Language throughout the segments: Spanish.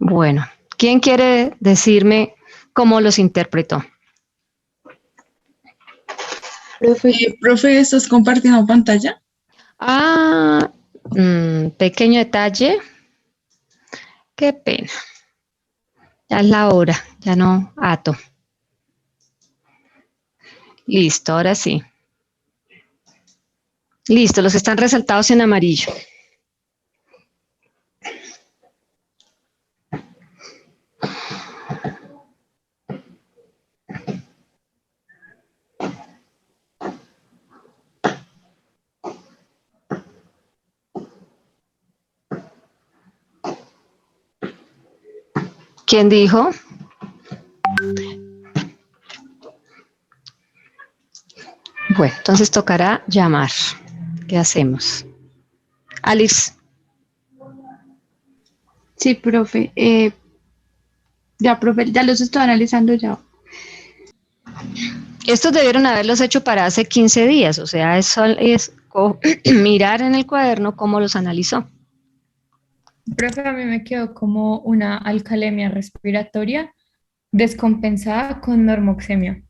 Bueno, ¿quién quiere decirme cómo los interpretó? Profe, ¿estás compartiendo pantalla? Ah, pequeño detalle. Qué pena. Ya es la hora, ya no ato. Listo, ahora sí. Listo, los están resaltados en amarillo. ¿Quién dijo? Bueno, entonces tocará llamar. ¿Qué hacemos? Alice. Sí, profe. Ya, profe, ya los estoy analizando ya. Estos debieron haberlos hecho para hace 15 días, o sea, es mirar en el cuaderno cómo los analizó. Profe, a mí me quedó como una alcalemia respiratoria descompensada con normoxemia.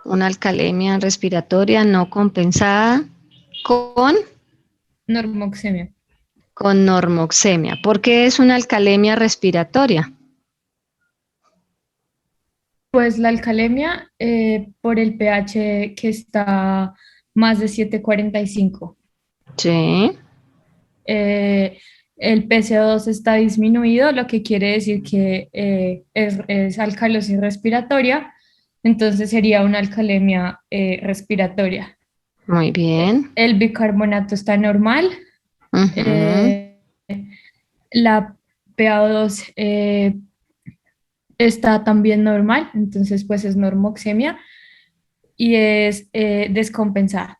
Una alcalemia respiratoria no compensada con, Normoxemia. con normoxemia. ¿Por qué es una alcalemia respiratoria? Pues la alcalemia por el pH que está más de 7,45. Sí. El PCO2 está disminuido, lo que quiere decir que es alcalosis respiratoria, entonces sería una alcalemia respiratoria. Muy bien. El bicarbonato está normal, eh, la PaO2 está también normal, entonces pues es normoxemia y es descompensada.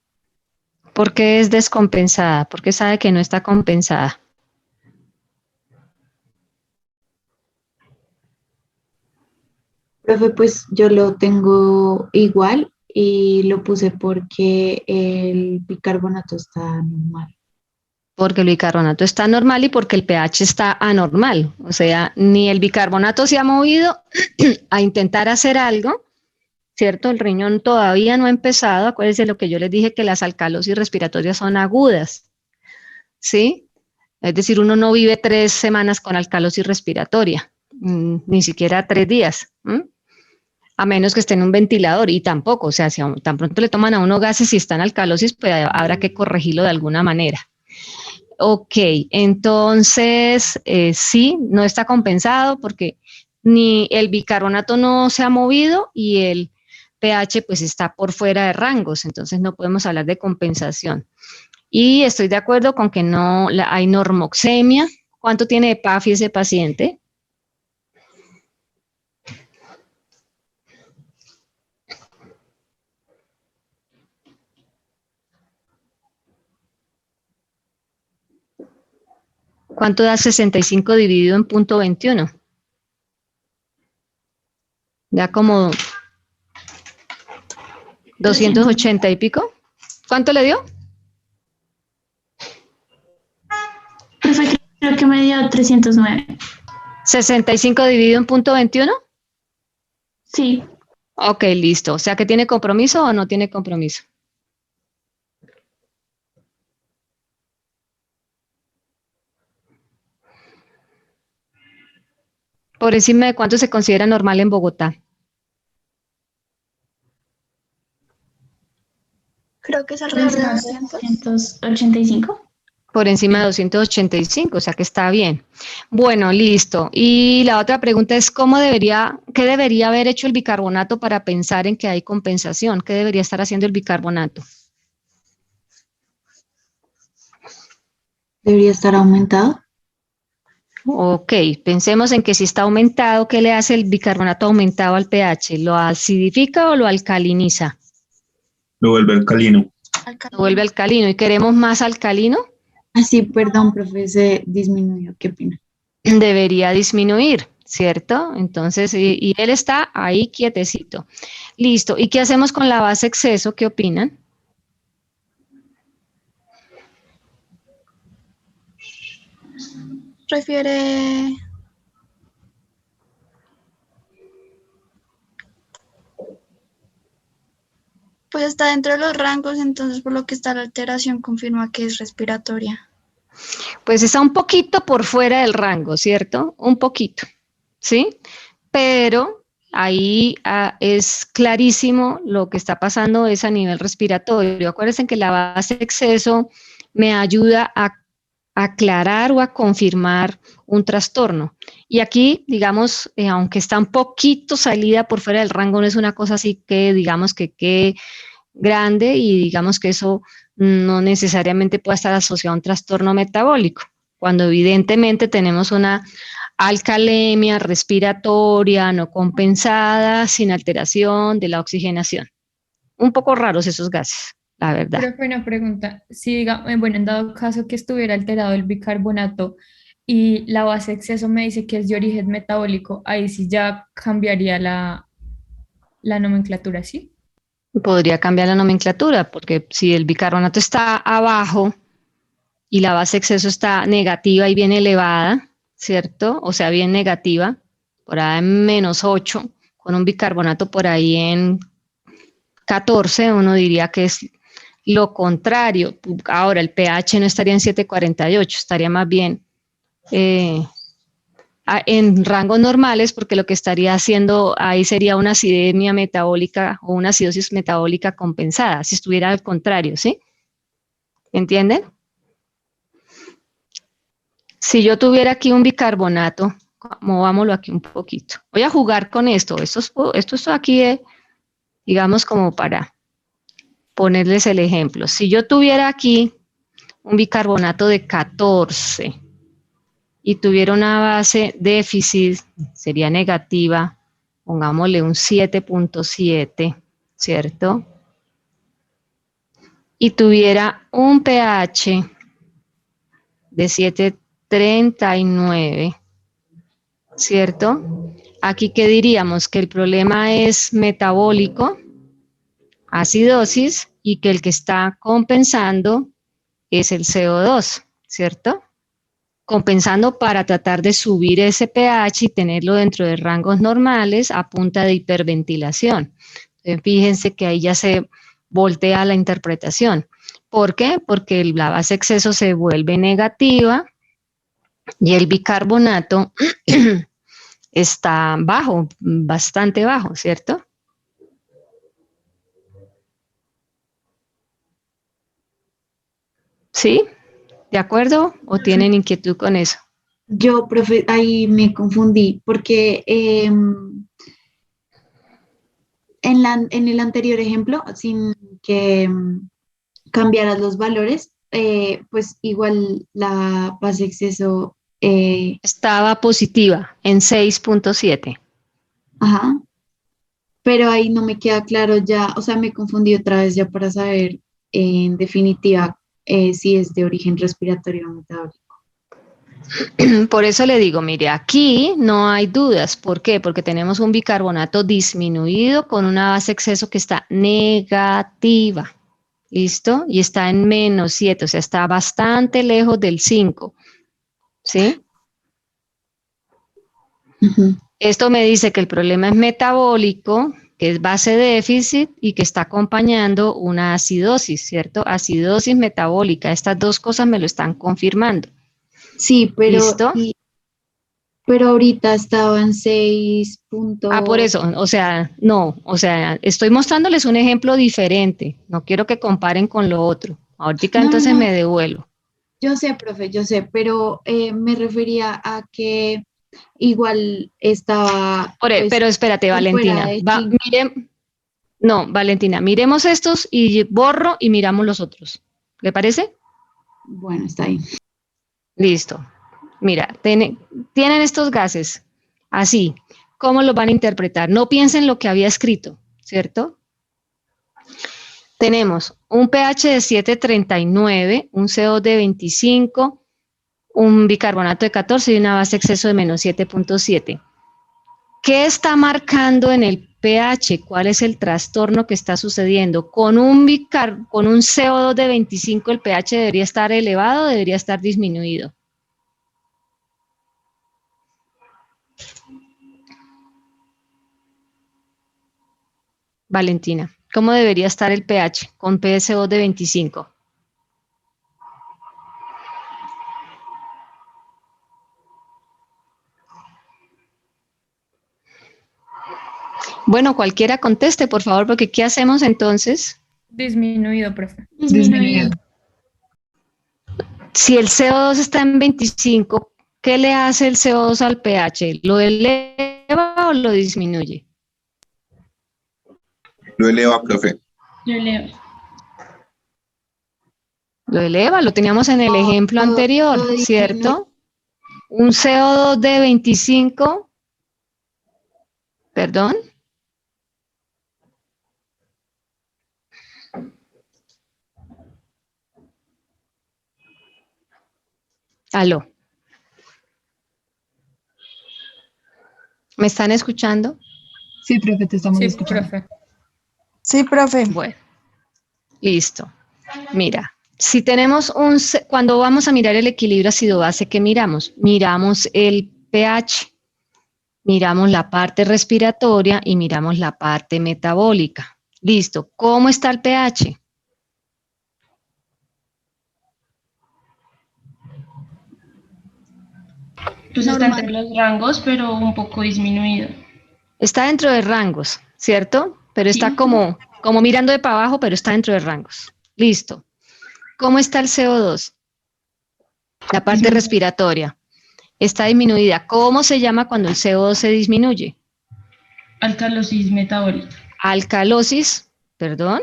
¿Por qué es descompensada? ¿Por qué sabe que no está compensada? Profe, pues yo lo tengo igual y lo puse porque el bicarbonato está normal. Porque el bicarbonato está normal y porque el pH está anormal. O sea, ni el bicarbonato se ha movido a intentar hacer algo, ¿cierto? El riñón todavía no ha empezado. Acuérdense lo que yo les dije, que las alcalosis respiratorias son agudas, ¿sí? Es decir, uno no vive 3 semanas con alcalosis respiratoria, ni siquiera 3 días, a menos que esté en un ventilador, y tampoco, o sea, si tan pronto le toman a uno gases y está en alcalosis, pues habrá que corregirlo de alguna manera. Ok, entonces sí, no está compensado porque ni el bicarbonato no se ha movido y el pH pues está por fuera de rangos, entonces no podemos hablar de compensación. Y estoy de acuerdo con que no hay normoxemia. ¿Cuánto tiene de PAFI ese paciente? ¿Cuánto da 65 dividido en punto 21? Da como 280 y pico. ¿Cuánto le dio? Profe, creo que me dio 309. 65 dividido en punto 21. Sí. Ok, listo. O sea, que tiene compromiso o no tiene compromiso. Por encima de cuánto se considera normal en Bogotá. Creo que es alrededor de 285. Por encima de 285, o sea que está bien. Bueno, listo. Y la otra pregunta es, ¿qué debería haber hecho el bicarbonato para pensar en que hay compensación? ¿Qué debería estar haciendo el bicarbonato? ¿Debería estar aumentado? Ok, pensemos en que si está aumentado, ¿qué le hace el bicarbonato aumentado al pH? ¿Lo acidifica o lo alcaliniza? Lo vuelve alcalino. Lo vuelve alcalino. ¿Y queremos más alcalino? Ah, sí, perdón, profe, se disminuyó. Qué pena. Debería disminuir, ¿cierto? Entonces, y él está ahí quietecito. Listo. ¿Y qué hacemos con la base exceso? ¿Qué opinan? Refiere Pues está dentro de los rangos, entonces por lo que está la alteración confirma que es respiratoria. Pues está un poquito por fuera del rango, ¿cierto? Un poquito, ¿sí? Pero ahí es clarísimo lo que está pasando es a nivel respiratorio. Acuérdense que la base de exceso me ayuda a aclarar o a confirmar un trastorno. Y aquí, digamos, aunque está un poquito salida por fuera del rango, no es una cosa así que digamos que grande y digamos que eso no necesariamente puede estar asociado a un trastorno metabólico, cuando evidentemente tenemos una alcalemia respiratoria no compensada, sin alteración de la oxigenación. Un poco raros esos gases, la verdad. Pero fue una pregunta, si bueno, en dado caso que estuviera alterado el bicarbonato y la base de exceso me dice que es de origen metabólico, ahí sí ya cambiaría la nomenclatura, ¿sí? Podría cambiar la nomenclatura, porque si el bicarbonato está abajo y la base de exceso está negativa y bien elevada, ¿cierto? O sea, bien negativa, por ahí en -8, con un bicarbonato por ahí en 14, uno diría que es lo contrario. Ahora, el pH no estaría en 7,48, estaría más bien en rangos normales, porque lo que estaría haciendo ahí sería una acidemia metabólica o una acidosis metabólica compensada, si estuviera al contrario, ¿sí? ¿Entienden? Si yo tuviera aquí un bicarbonato, movámoslo aquí un poquito. Voy a jugar con esto. Esto aquí es, digamos, como para ponerles el ejemplo. Si yo tuviera aquí un bicarbonato de 14 y tuviera una base déficit, sería negativa, pongámosle un 7,7, ¿cierto? Y tuviera un pH de 7,39, ¿cierto? Aquí, ¿qué diríamos? Que el problema es metabólico, acidosis, y que el que está compensando es el CO2, ¿cierto? Compensando para tratar de subir ese pH y tenerlo dentro de rangos normales a punta de hiperventilación. Entonces, fíjense que ahí ya se voltea la interpretación. ¿Por qué? Porque la base exceso se vuelve negativa y el bicarbonato está bajo, bastante bajo, ¿cierto? ¿Sí? ¿De acuerdo? ¿O tienen inquietud con eso? Yo, profe, ahí me confundí porque en el anterior ejemplo, sin que cambiaras los valores, pues igual la base de exceso, Estaba positiva en 6,7. ajá, pero ahí no me queda claro ya, o sea, me confundí otra vez ya para saber en definitiva si es de origen respiratorio o metabólico. Por eso le digo, mire, aquí no hay dudas. ¿Por qué? Porque tenemos un bicarbonato disminuido con una base exceso que está negativa. ¿Listo? Y está en -7, o sea, está bastante lejos del 5. ¿Sí? Ujú. Esto me dice que el problema es metabólico, que es base déficit y que está acompañando una acidosis, ¿cierto? Acidosis metabólica. Estas dos cosas me lo están confirmando. Sí, ¿Listo? pero ahorita estaba en 6 Por eso, o sea, no, o sea, estoy mostrándoles un ejemplo diferente. No quiero que comparen con lo otro. Ahorita No, no, entonces no, me devuelvo. yo sé, profe, yo sé, pero me refería a que igual estaba pues Pero espérate, por fuera Valentina. de 5. No, Valentina, miremos estos y borro y miramos los otros. ¿Le parece? Bueno, está ahí. Listo. Mira, tienen estos gases así. ¿Cómo los van a interpretar? No piensen lo que había escrito, ¿cierto? Tenemos un pH de 7,39, un CO de 25, un bicarbonato de 14 y una base exceso de -7,7. ¿Qué está marcando en el pH? ¿Cuál es el trastorno que está sucediendo? Con un CO2 de 25 el pH debería estar elevado o debería estar disminuido. Valentina. ¿Cómo debería estar el pH con PSO de 25? Bueno, cualquiera conteste, por favor, porque ¿qué hacemos entonces? Disminuido, profe. Disminuido. Si el CO2 está en 25, ¿qué le hace el CO2 al pH? ¿Lo eleva o lo disminuye? Lo eleva, profe. Yo leo. Lo eleva, lo teníamos en el ejemplo anterior, lo disminuye. ¿cierto? Un CO2 de 25, perdón. Aló. ¿Me están escuchando? Sí, profe, te estamos Sí, escuchando. profe. Sí, profe. Bueno, listo. Mira, si tenemos cuando vamos a mirar el equilibrio ácido-base, ¿qué miramos? Miramos el pH, miramos la parte respiratoria y miramos la parte metabólica. Listo. ¿Cómo está el pH? Pues está entre los rangos, pero un poco disminuido. Está dentro de rangos, ¿cierto? Pero está Sí. como mirando de para abajo, pero está dentro de rangos. Listo. ¿Cómo está el CO2? La parte respiratoria. Está disminuida. ¿Cómo se llama cuando el CO2 se disminuye? Alcalosis metabólica. Alcalosis, perdón.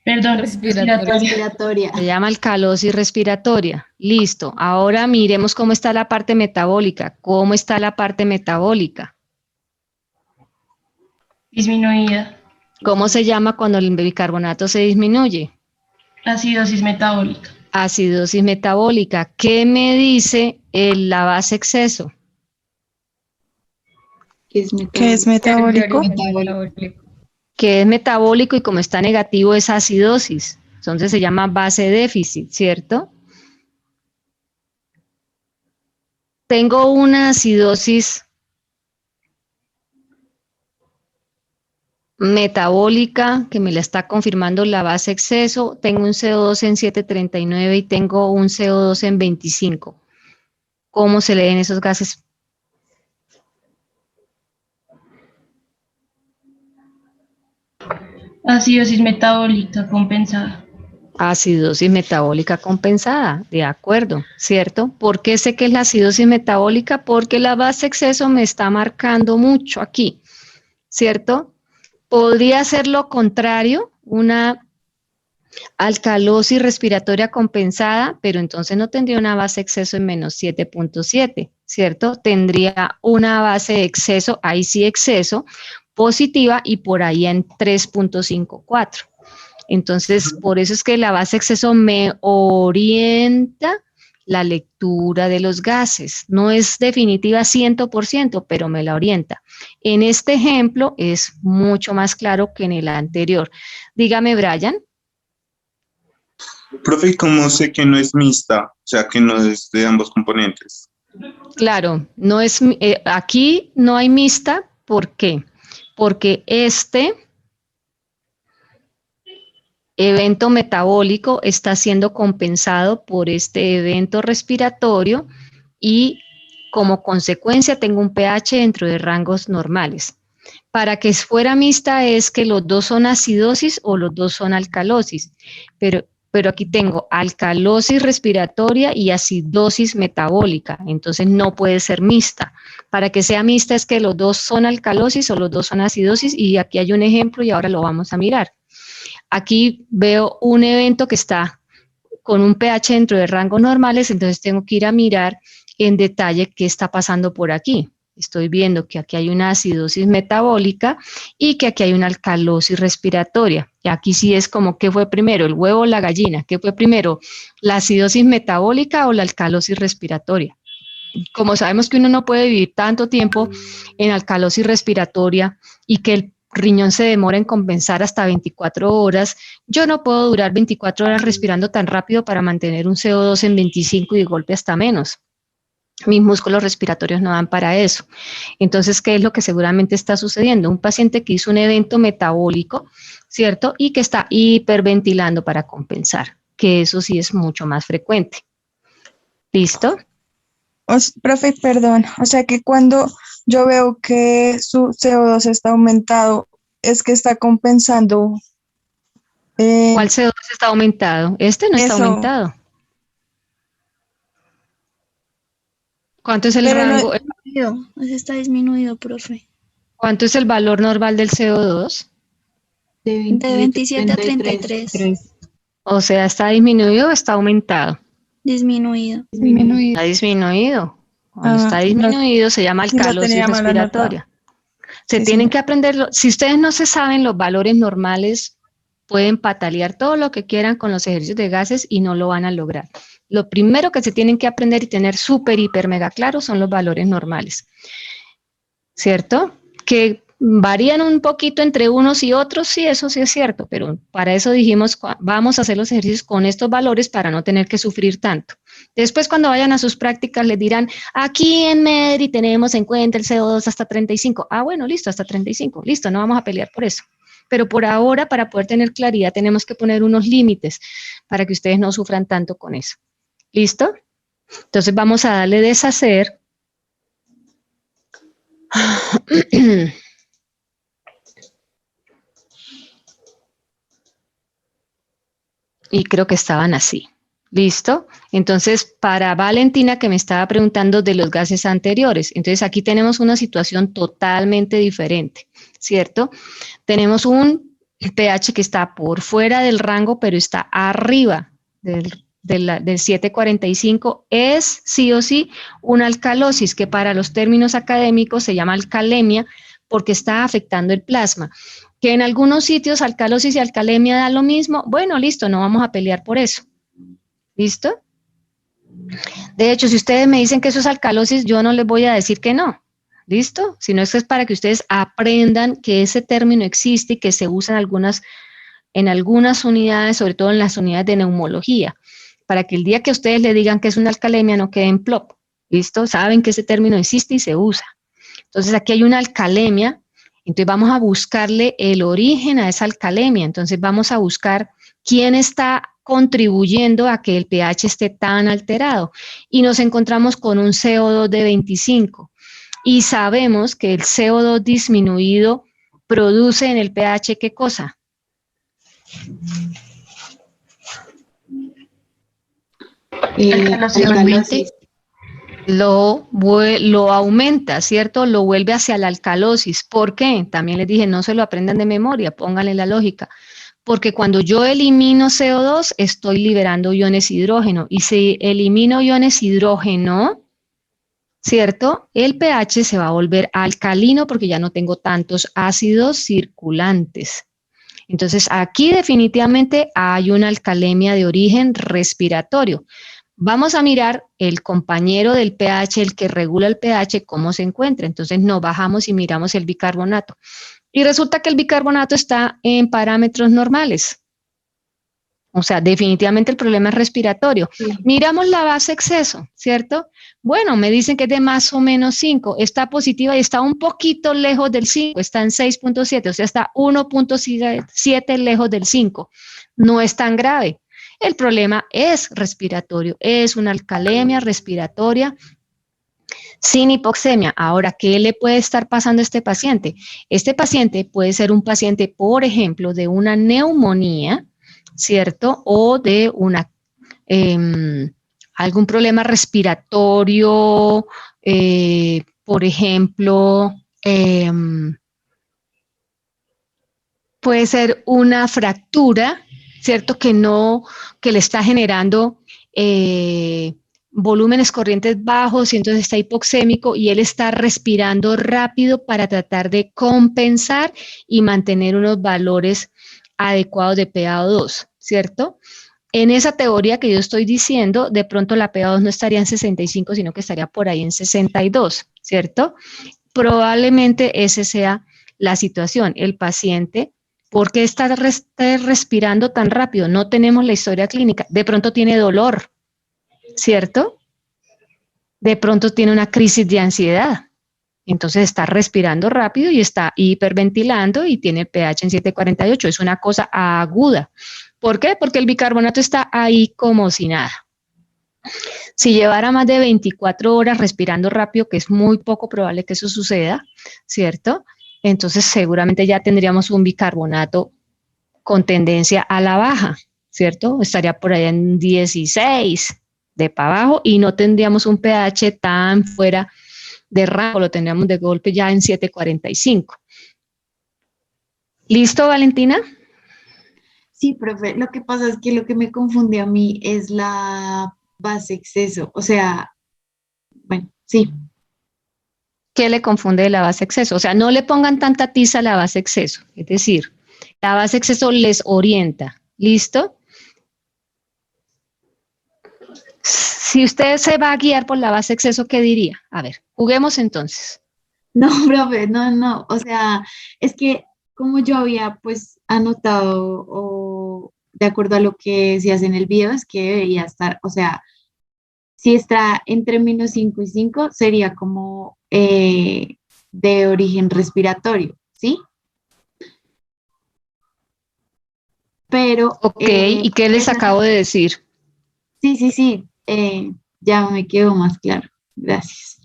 Perdón, respiratoria. Respiratoria. Se llama alcalosis respiratoria. Listo. Ahora miremos cómo está la parte metabólica. ¿Cómo está la parte metabólica? Disminuida. ¿Cómo se llama cuando el bicarbonato se disminuye? Acidosis metabólica. Acidosis metabólica. ¿Qué me dice la base exceso? ¿Qué es metabólico? ¿Qué es metabólico? Metabólico. Que es metabólico y como está negativo es acidosis. Entonces se llama base déficit, ¿cierto? Tengo una acidosis metabólica que me la está confirmando la base exceso. Tengo un CO2 en 739 y tengo un CO2 en 25. ¿Cómo se leen esos gases? Acidosis metabólica compensada. Acidosis metabólica compensada, de acuerdo, ¿cierto? ¿Por qué sé que es la acidosis metabólica? Porque la base exceso me está marcando mucho aquí, ¿cierto? Podría ser lo contrario, una alcalosis respiratoria compensada, pero entonces no tendría una base exceso en menos 7.7, ¿cierto? Tendría una base de exceso, ahí sí exceso, positiva y por ahí en 3.54. Entonces, por eso es que la base exceso me orienta la lectura de los gases. No es definitiva 100%, pero me la orienta. En este ejemplo es mucho más claro que en el anterior. Dígame, Brian. Profe, ¿cómo sé que no es mixta? O sea, que no es de ambos componentes. Claro, no es, aquí no hay mixta. ¿Por qué? Porque este evento metabólico está siendo compensado por este evento respiratorio y como consecuencia tengo un pH dentro de rangos normales. Para que fuera mixta es que los dos son acidosis o los dos son alcalosis, pero aquí tengo alcalosis respiratoria y acidosis metabólica, entonces no puede ser mixta. Para que sea mixta es que los dos son alcalosis o los dos son acidosis y aquí hay un ejemplo y ahora lo vamos a mirar. Aquí veo un evento que está con un pH dentro de rangos normales, entonces tengo que ir a mirar en detalle qué está pasando por aquí. Estoy viendo que aquí hay una acidosis metabólica y que aquí hay una alcalosis respiratoria. Y aquí sí es como, ¿qué fue primero, el huevo o la gallina? ¿Qué fue primero, la acidosis metabólica o la alcalosis respiratoria? Como sabemos que uno no puede vivir tanto tiempo en alcalosis respiratoria y que el riñón se demora en compensar hasta 24 horas, yo no puedo durar 24 horas respirando tan rápido para mantener un CO2 en 25 y de golpe hasta menos. Mis músculos respiratorios no dan para eso. Entonces, ¿qué es lo que seguramente está sucediendo? Un paciente que hizo un evento metabólico, ¿cierto? Y que está hiperventilando para compensar, que eso sí es mucho más frecuente. ¿Listo? Profe, perdón, o sea que cuando yo veo que su CO2 está aumentado, es que está compensando ¿Cuál CO2 está aumentado? Este no está eso, aumentado. ¿Cuánto es el pero no, rango? Ese está disminuido, profe. ¿Cuánto es el valor normal del CO2? De De 27 a 33. 33. O sea, ¿está disminuido o está aumentado? Disminuido. Disminuido. Está disminuido. Cuando está no, disminuido se llama sí lo alcalosis tenía mal anotado. respiratoria. Se Sí, tienen sí. que aprender, si ustedes no se saben los valores normales, pueden patalear todo lo que quieran con los ejercicios de gases y no lo van a lograr. Lo primero que se tienen que aprender y tener súper, hiper, mega claro son los valores normales, ¿cierto? Que varían un poquito entre unos y otros, sí, eso sí es cierto, pero para eso dijimos, vamos a hacer los ejercicios con estos valores para no tener que sufrir tanto. Después, cuando vayan a sus prácticas, les dirán, aquí en MEDRI tenemos en cuenta el CO2 hasta 35. Ah, bueno, listo, hasta 35. Listo, no vamos a pelear por eso. Pero por ahora, para poder tener claridad, tenemos que poner unos límites para que ustedes no sufran tanto con eso. ¿Listo? Entonces vamos a darle deshacer. Y creo que estaban así. ¿Listo? Entonces, para Valentina, que me estaba preguntando de los gases anteriores, entonces aquí tenemos una situación totalmente diferente, ¿cierto? Tenemos un pH que está por fuera del rango, pero está arriba del 7,45, es sí o sí una alcalosis, que para los términos académicos se llama alcalemia, porque está afectando el plasma. Que en algunos sitios alcalosis y alcalemia da lo mismo, bueno, listo, no vamos a pelear por eso. ¿Listo? De hecho, si ustedes me dicen que eso es alcalosis, yo no les voy a decir que no. ¿Listo? Sino es para que ustedes aprendan que ese término existe y que se usa en algunas unidades, sobre todo en las unidades de neumología, para que el día que ustedes le digan que es una alcalemia no quede en plop. ¿Listo? Saben que ese término existe y se usa. Entonces, aquí hay una alcalemia. Entonces vamos a buscarle el origen a esa alcalemia. Entonces vamos a buscar quién está contribuyendo a que el pH esté tan alterado. Y nos encontramos con un CO2 de 25. Y sabemos que el CO2 disminuido produce en el pH, ¿qué cosa? Alcalosis. Lo aumenta, ¿cierto? Lo vuelve hacia la alcalosis. ¿Por qué? También les dije, no se lo aprendan de memoria, pónganle la lógica. Porque cuando yo elimino CO2, estoy liberando iones hidrógeno. Y si elimino iones hidrógeno, ¿cierto? El pH se va a volver alcalino porque ya no tengo tantos ácidos circulantes. Entonces, aquí definitivamente hay una alcalemia de origen respiratorio. Vamos a mirar el compañero del pH, el que regula el pH, cómo se encuentra. Entonces, nos bajamos y miramos el bicarbonato. Y resulta que el bicarbonato está en parámetros normales. O sea, definitivamente el problema es respiratorio. Sí. Miramos la base exceso, ¿cierto? Bueno, me dicen que es de más o menos 5. Está positiva y está un poquito lejos del 5. Está en 6,7, o sea, está 1,7 lejos del 5. No es tan grave. El problema es respiratorio. Es una alcalemia respiratoria sin hipoxemia. Ahora, ¿qué le puede estar pasando a este paciente? Este paciente puede ser un paciente, por ejemplo, de una neumonía, ¿cierto? O de una, algún problema respiratorio, por ejemplo, puede ser una fractura, ¿cierto? Que le está generando volúmenes corrientes bajos y entonces está hipoxémico y él está respirando rápido para tratar de compensar y mantener unos valores adecuados de PaO2, ¿cierto? En esa teoría que yo estoy diciendo, de pronto la PaO2 no estaría en 65, sino que estaría por ahí en 62, ¿cierto? Probablemente esa sea la situación. El paciente, ¿por qué está respirando tan rápido? No tenemos la historia clínica. De pronto tiene dolor, ¿cierto? de pronto tiene una crisis de ansiedad. Entonces está respirando rápido y está hiperventilando y tiene el pH en 7,48. Es una cosa aguda. ¿Por qué? Porque el bicarbonato está ahí como si nada. Si llevara más de 24 horas respirando rápido, que es muy poco probable que eso suceda, ¿cierto? Entonces seguramente ya tendríamos un bicarbonato con tendencia a la baja, ¿cierto? Estaría por allá en 16 de para abajo y no tendríamos un pH tan fuera de rango, lo tendríamos de golpe ya en 7,45. ¿Listo, Valentina? Sí, profe, lo que pasa es que lo que me confunde a mí es la base exceso, o sea, bueno, sí, ¿Qué le confunde de la base exceso? O sea, no le pongan tanta tiza a la base exceso, es decir, la base exceso les orienta, ¿listo? Si usted se va a guiar por la base exceso, ¿qué diría? A ver, juguemos entonces. no, profe, no, o sea, es que como yo había pues anotado o de acuerdo a lo que se hace en el video, es que debería estar, o sea, si está entre -5 y 5 sería como de origen respiratorio, ¿sí? Pero, Ok, ¿y qué les acabo de decir? sí, ya me quedó más claro, gracias.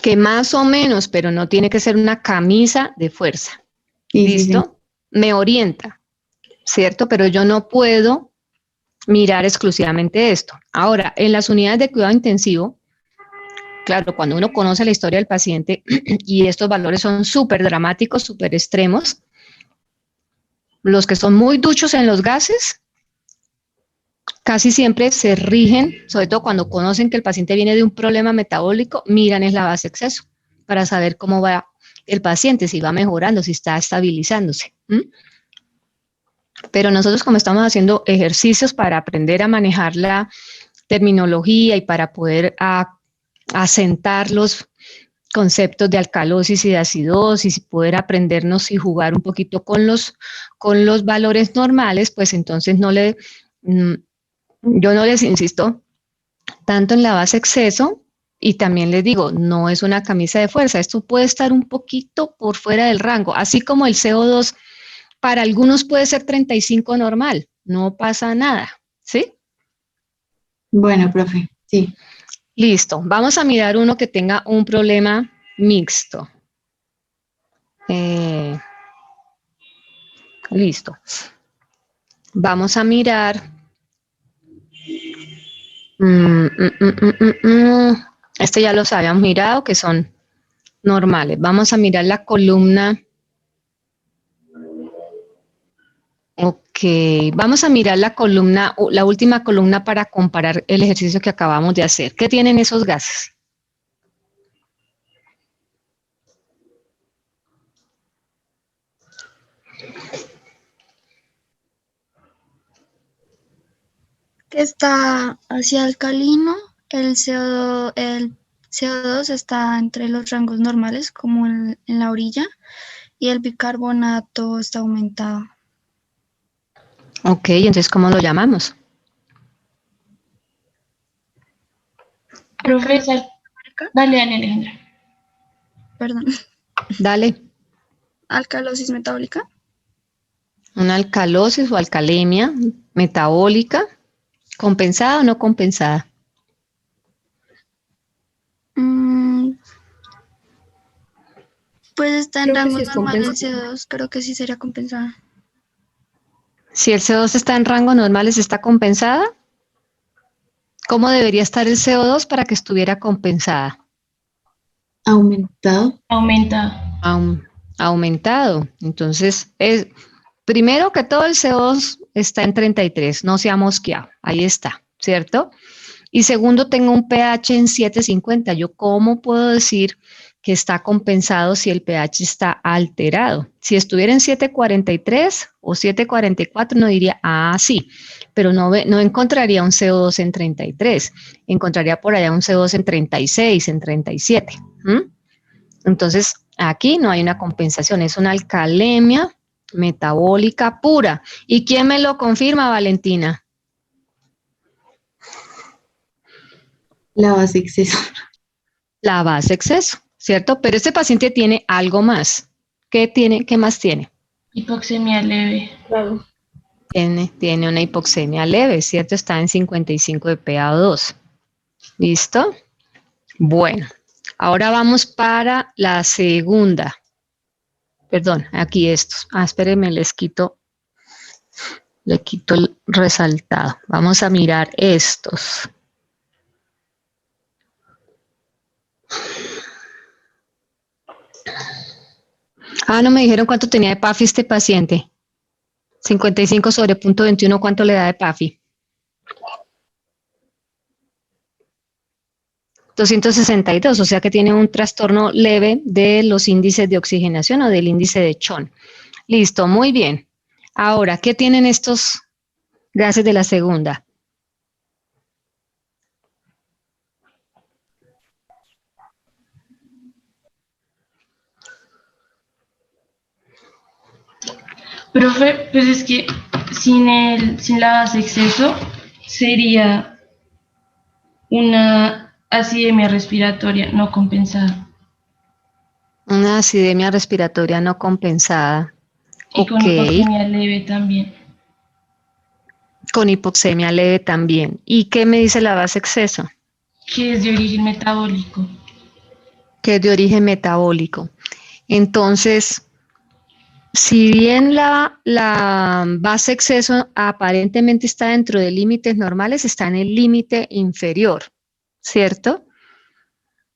Que más o menos, pero no tiene que ser una camisa de fuerza. Sí, ¿Listo? Me orienta, ¿cierto? Pero yo no puedo mirar exclusivamente esto. Ahora, en las unidades de cuidado intensivo, claro, cuando uno conoce la historia del paciente y estos valores son súper dramáticos, súper extremos, los que son muy duchos en los gases, casi siempre se rigen, sobre todo cuando conocen que el paciente viene de un problema metabólico, miran es la base exceso para saber cómo va el paciente, si va mejorando, si está estabilizándose. Pero nosotros, como estamos haciendo ejercicios para aprender a manejar la terminología y para poder asentar los conceptos de alcalosis y de acidosis y poder aprendernos y jugar un poquito con los valores normales, pues entonces yo no les insisto tanto en la base exceso y también les digo, no es una camisa de fuerza, esto puede estar un poquito por fuera del rango, así como el CO2 para algunos puede ser 35 normal, no pasa nada, ¿sí? Bueno, profe, sí. Listo, vamos a mirar uno que tenga un problema mixto. Listo. Vamos a mirar. Este ya los habíamos mirado, que son normales. Vamos a mirar la columna. Ok, vamos a mirar la columna, la última columna para comparar el ejercicio que acabamos de hacer. ¿Qué tienen esos gases? Que está hacia alcalino, el CO2 está entre los rangos normales, como en la orilla, y el bicarbonato está aumentado. Ok, entonces, ¿cómo lo llamamos? Profesor, dale, Alejandra. Perdón. Dale. Alcalosis metabólica. Una alcalosis o alcalemia metabólica, ¿compensada o no compensada? Pues está en Creo que rangos sí es normales compensada. CO2, creo que sí sería compensada. Si el CO2 está en rangos normales, ¿está compensada? ¿Cómo debería estar el CO2 para que estuviera compensada? Aumentado. Aumenta. Aumentado. Entonces, primero que todo el CO2 está en 33, no se ha mosqueado, ahí está, ¿cierto? Y segundo, tengo un pH en 7,50. ¿Yo cómo puedo decir que está compensado si el pH está alterado? Si estuviera en 7,43 o 7,44, no diría, sí, pero no encontraría un CO2 en 33, encontraría por allá un CO2 en 36, en 37. Entonces, aquí no hay una compensación, es una alcalemia metabólica pura. ¿Y quién me lo confirma, Valentina? La base exceso. La base exceso, ¿cierto? Pero este paciente tiene algo más. ¿Qué tiene? ¿Qué más tiene? Hipoxemia leve. Claro. Tiene una hipoxemia leve, ¿cierto? Está en 55 de PaO2. ¿Listo? Bueno, ahora vamos para la segunda. Perdón, aquí estos. Espérenme, le quito el resaltado. Vamos a mirar estos. No me dijeron cuánto tenía de PAFI este paciente. 55 sobre punto 21, ¿cuánto le da de PAFI? 262, o sea que tiene un trastorno leve de los índices de oxigenación o del índice de Chon. Listo, muy bien. Ahora, ¿qué tienen estos gases de la segunda? Profe, pues es que sin la base exceso sería una acidemia respiratoria no compensada. Una acidemia respiratoria no compensada. Y con hipoxemia leve también. Con hipoxemia leve también. ¿Y qué me dice la base exceso? Que es de origen metabólico. Que es de origen metabólico. Entonces, si bien la base exceso aparentemente está dentro de límites normales, está en el límite inferior, ¿cierto?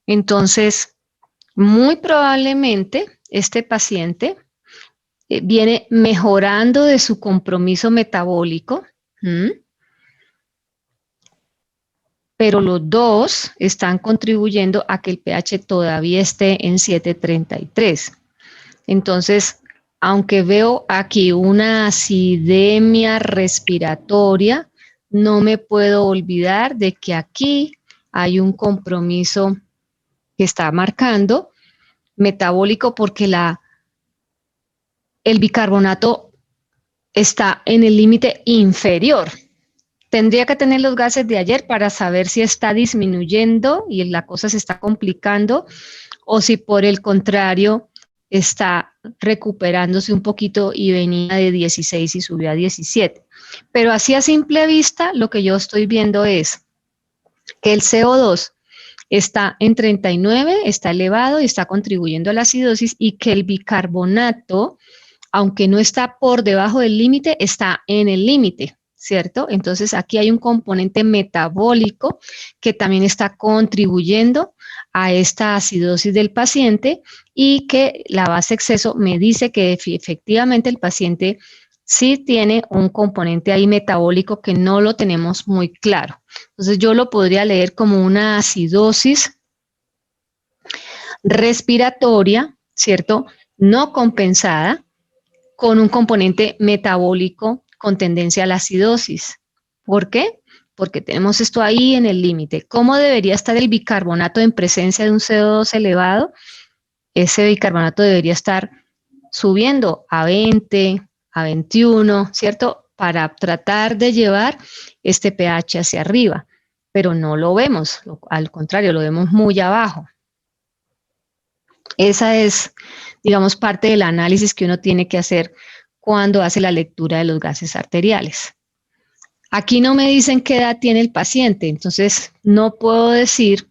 Entonces, muy probablemente este paciente viene mejorando de su compromiso metabólico, pero los dos están contribuyendo a que el pH todavía esté en 7.33. Entonces, aunque veo aquí una acidemia respiratoria, no me puedo olvidar de que aquí hay un compromiso que está marcando metabólico porque el bicarbonato está en el límite inferior. Tendría que tener los gases de ayer para saber si está disminuyendo y la cosa se está complicando o si por el contrario está recuperándose un poquito y venía de 16 y subió a 17. Pero así a simple vista lo que yo estoy viendo es que el CO2 está en 39, está elevado y está contribuyendo a la acidosis y que el bicarbonato, aunque no está por debajo del límite, está en el límite, ¿cierto? Entonces aquí hay un componente metabólico que también está contribuyendo a esta acidosis del paciente y que la base exceso me dice que efectivamente el paciente sí tiene un componente ahí metabólico que no lo tenemos muy claro. Entonces yo lo podría leer como una acidosis respiratoria, ¿cierto? No compensada con un componente metabólico con tendencia a la acidosis. ¿Por qué? Porque tenemos esto ahí en el límite. ¿Cómo debería estar el bicarbonato en presencia de un CO2 elevado? Ese bicarbonato debería estar subiendo a 20, a 21, ¿cierto? Para tratar de llevar este pH hacia arriba, pero no lo vemos, al contrario, lo vemos muy abajo. Esa es, digamos, parte del análisis que uno tiene que hacer cuando hace la lectura de los gases arteriales. Aquí no me dicen qué edad tiene el paciente, entonces no puedo decir,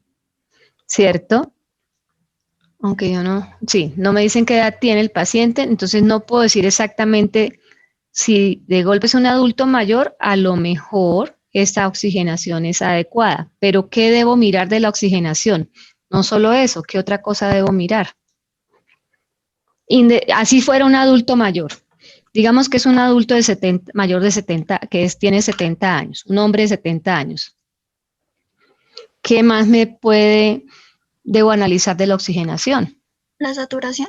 ¿cierto? Aunque yo no, sí, no me dicen qué edad tiene el paciente, entonces no puedo decir exactamente si de golpe es un adulto mayor, a lo mejor esta oxigenación es adecuada, pero ¿qué debo mirar de la oxigenación? No solo eso, ¿qué otra cosa debo mirar? Así fuera un adulto mayor, digamos que es un adulto de 70, mayor de 70, tiene 70 años, un hombre de 70 años. ¿Qué más debo analizar de la oxigenación? La saturación.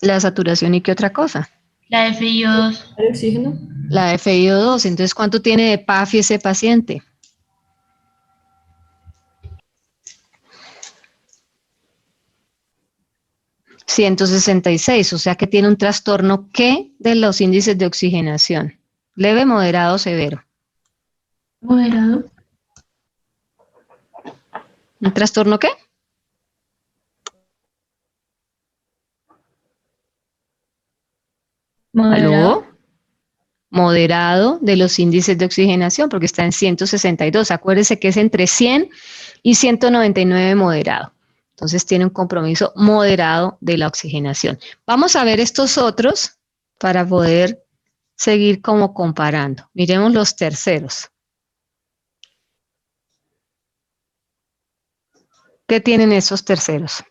La saturación y qué otra cosa. La FiO2. ¿El oxígeno? La FiO2, entonces ¿cuánto tiene de PAFI ese paciente? ...166, o sea que tiene un trastorno ¿qué? De los índices de oxigenación. Leve, moderado, severo. Moderado. ¿Un trastorno qué? Moderado. ¿Aló? Moderado de los índices de oxigenación, porque está en 162. Acuérdese que es entre 100 y 199 moderado. Entonces tiene un compromiso moderado de la oxigenación. Vamos a ver estos otros para poder seguir como comparando. Miremos los terceros. ¿Qué tienen esos terceros?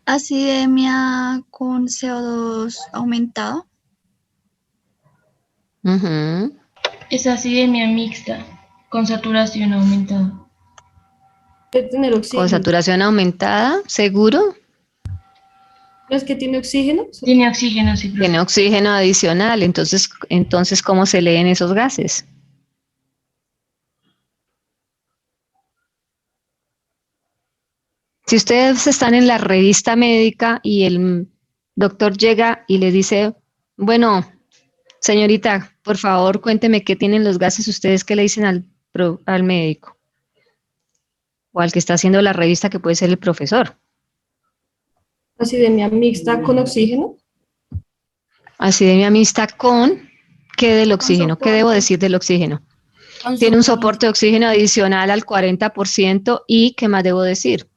Acidemia con CO2 aumentado. Ujú. Es acidemia mixta, con saturación aumentada. Puede tener Con oxígeno. saturación aumentada, ¿seguro? ¿No es que tiene oxígeno? Tiene oxígeno, sí, profe. Tiene oxígeno adicional, entonces, ¿cómo se leen esos gases? Si ustedes están en la revista médica y el doctor llega y le dice, bueno, señorita, por favor, cuénteme qué tienen los gases, ¿ustedes qué le dicen al médico? O al que está haciendo la revista, que puede ser el profesor. Acidemia mixta con oxígeno. Acidemia mixta con, ¿qué del oxígeno? ¿Qué debo soporte. decir del oxígeno? Con Tiene un soporte. soporte de oxígeno adicional al 40% y, ¿qué más debo decir?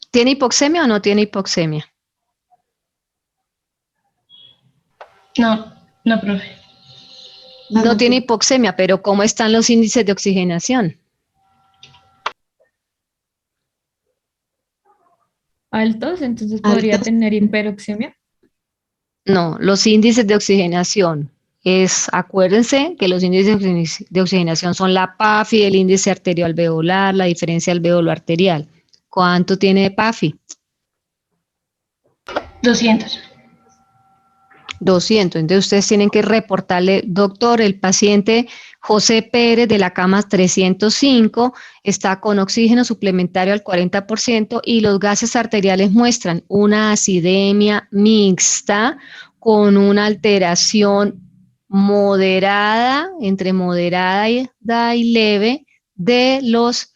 ¿Tiene hipoxemia o no tiene hipoxemia? No, no, profe. No tiene hipoxemia, pero ¿cómo están los índices de oxigenación? Altos, entonces podría Altos. tener hiperoxemia. No, los índices de oxigenación acuérdense que los índices de oxigenación son la PAFI, el índice arterioalveolar, la diferencia alveolo-arterial. ¿Cuánto tiene de PAFI? 200. 200. Entonces ustedes tienen que reportarle, doctor, el paciente José Pérez de la cama 305 está con oxígeno suplementario al 40% y los gases arteriales muestran una acidemia mixta con una alteración moderada, entre moderada y leve, de los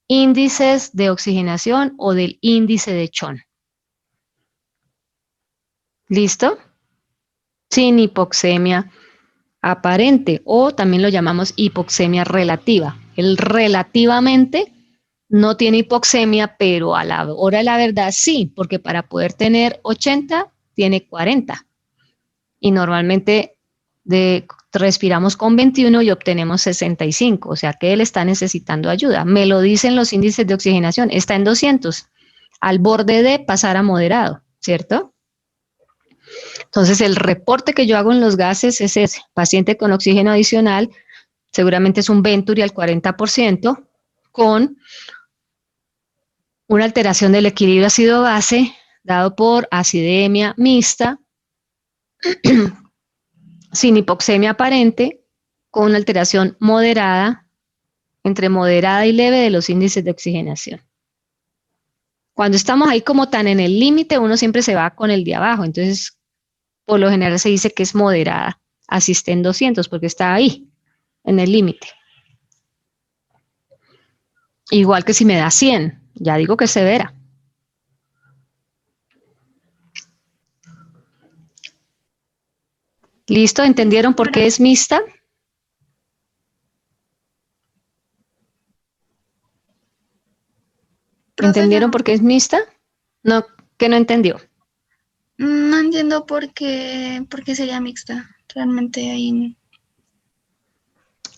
índices de oxigenación o del índice de Chon. ¿Listo? Sin hipoxemia aparente o también lo llamamos hipoxemia relativa. El relativamente no tiene hipoxemia, pero a la hora de la verdad sí, porque para poder tener 80 tiene 40 y normalmente respiramos con 21 y obtenemos 65, o sea que él está necesitando ayuda. Me lo dicen los índices de oxigenación, está en 200, al borde de pasar a moderado, ¿cierto? Entonces, el reporte que yo hago en los gases es ese, paciente con oxígeno adicional, seguramente es un Venturi al 40%, con una alteración del equilibrio ácido-base dado por acidemia mixta, sin hipoxemia aparente, con una alteración moderada, entre moderada y leve de los índices de oxigenación. Cuando estamos ahí como tan en el límite, uno siempre se va con el de abajo, entonces por lo general se dice que es moderada, así esté en 200 porque está ahí, en el límite. Igual que si me da 100, ya digo que es severa. ¿Listo? ¿Entendieron por qué es mixta? ¿Entendieron por qué es mixta? No, que no entendió. No entiendo por qué sería mixta. Realmente ahí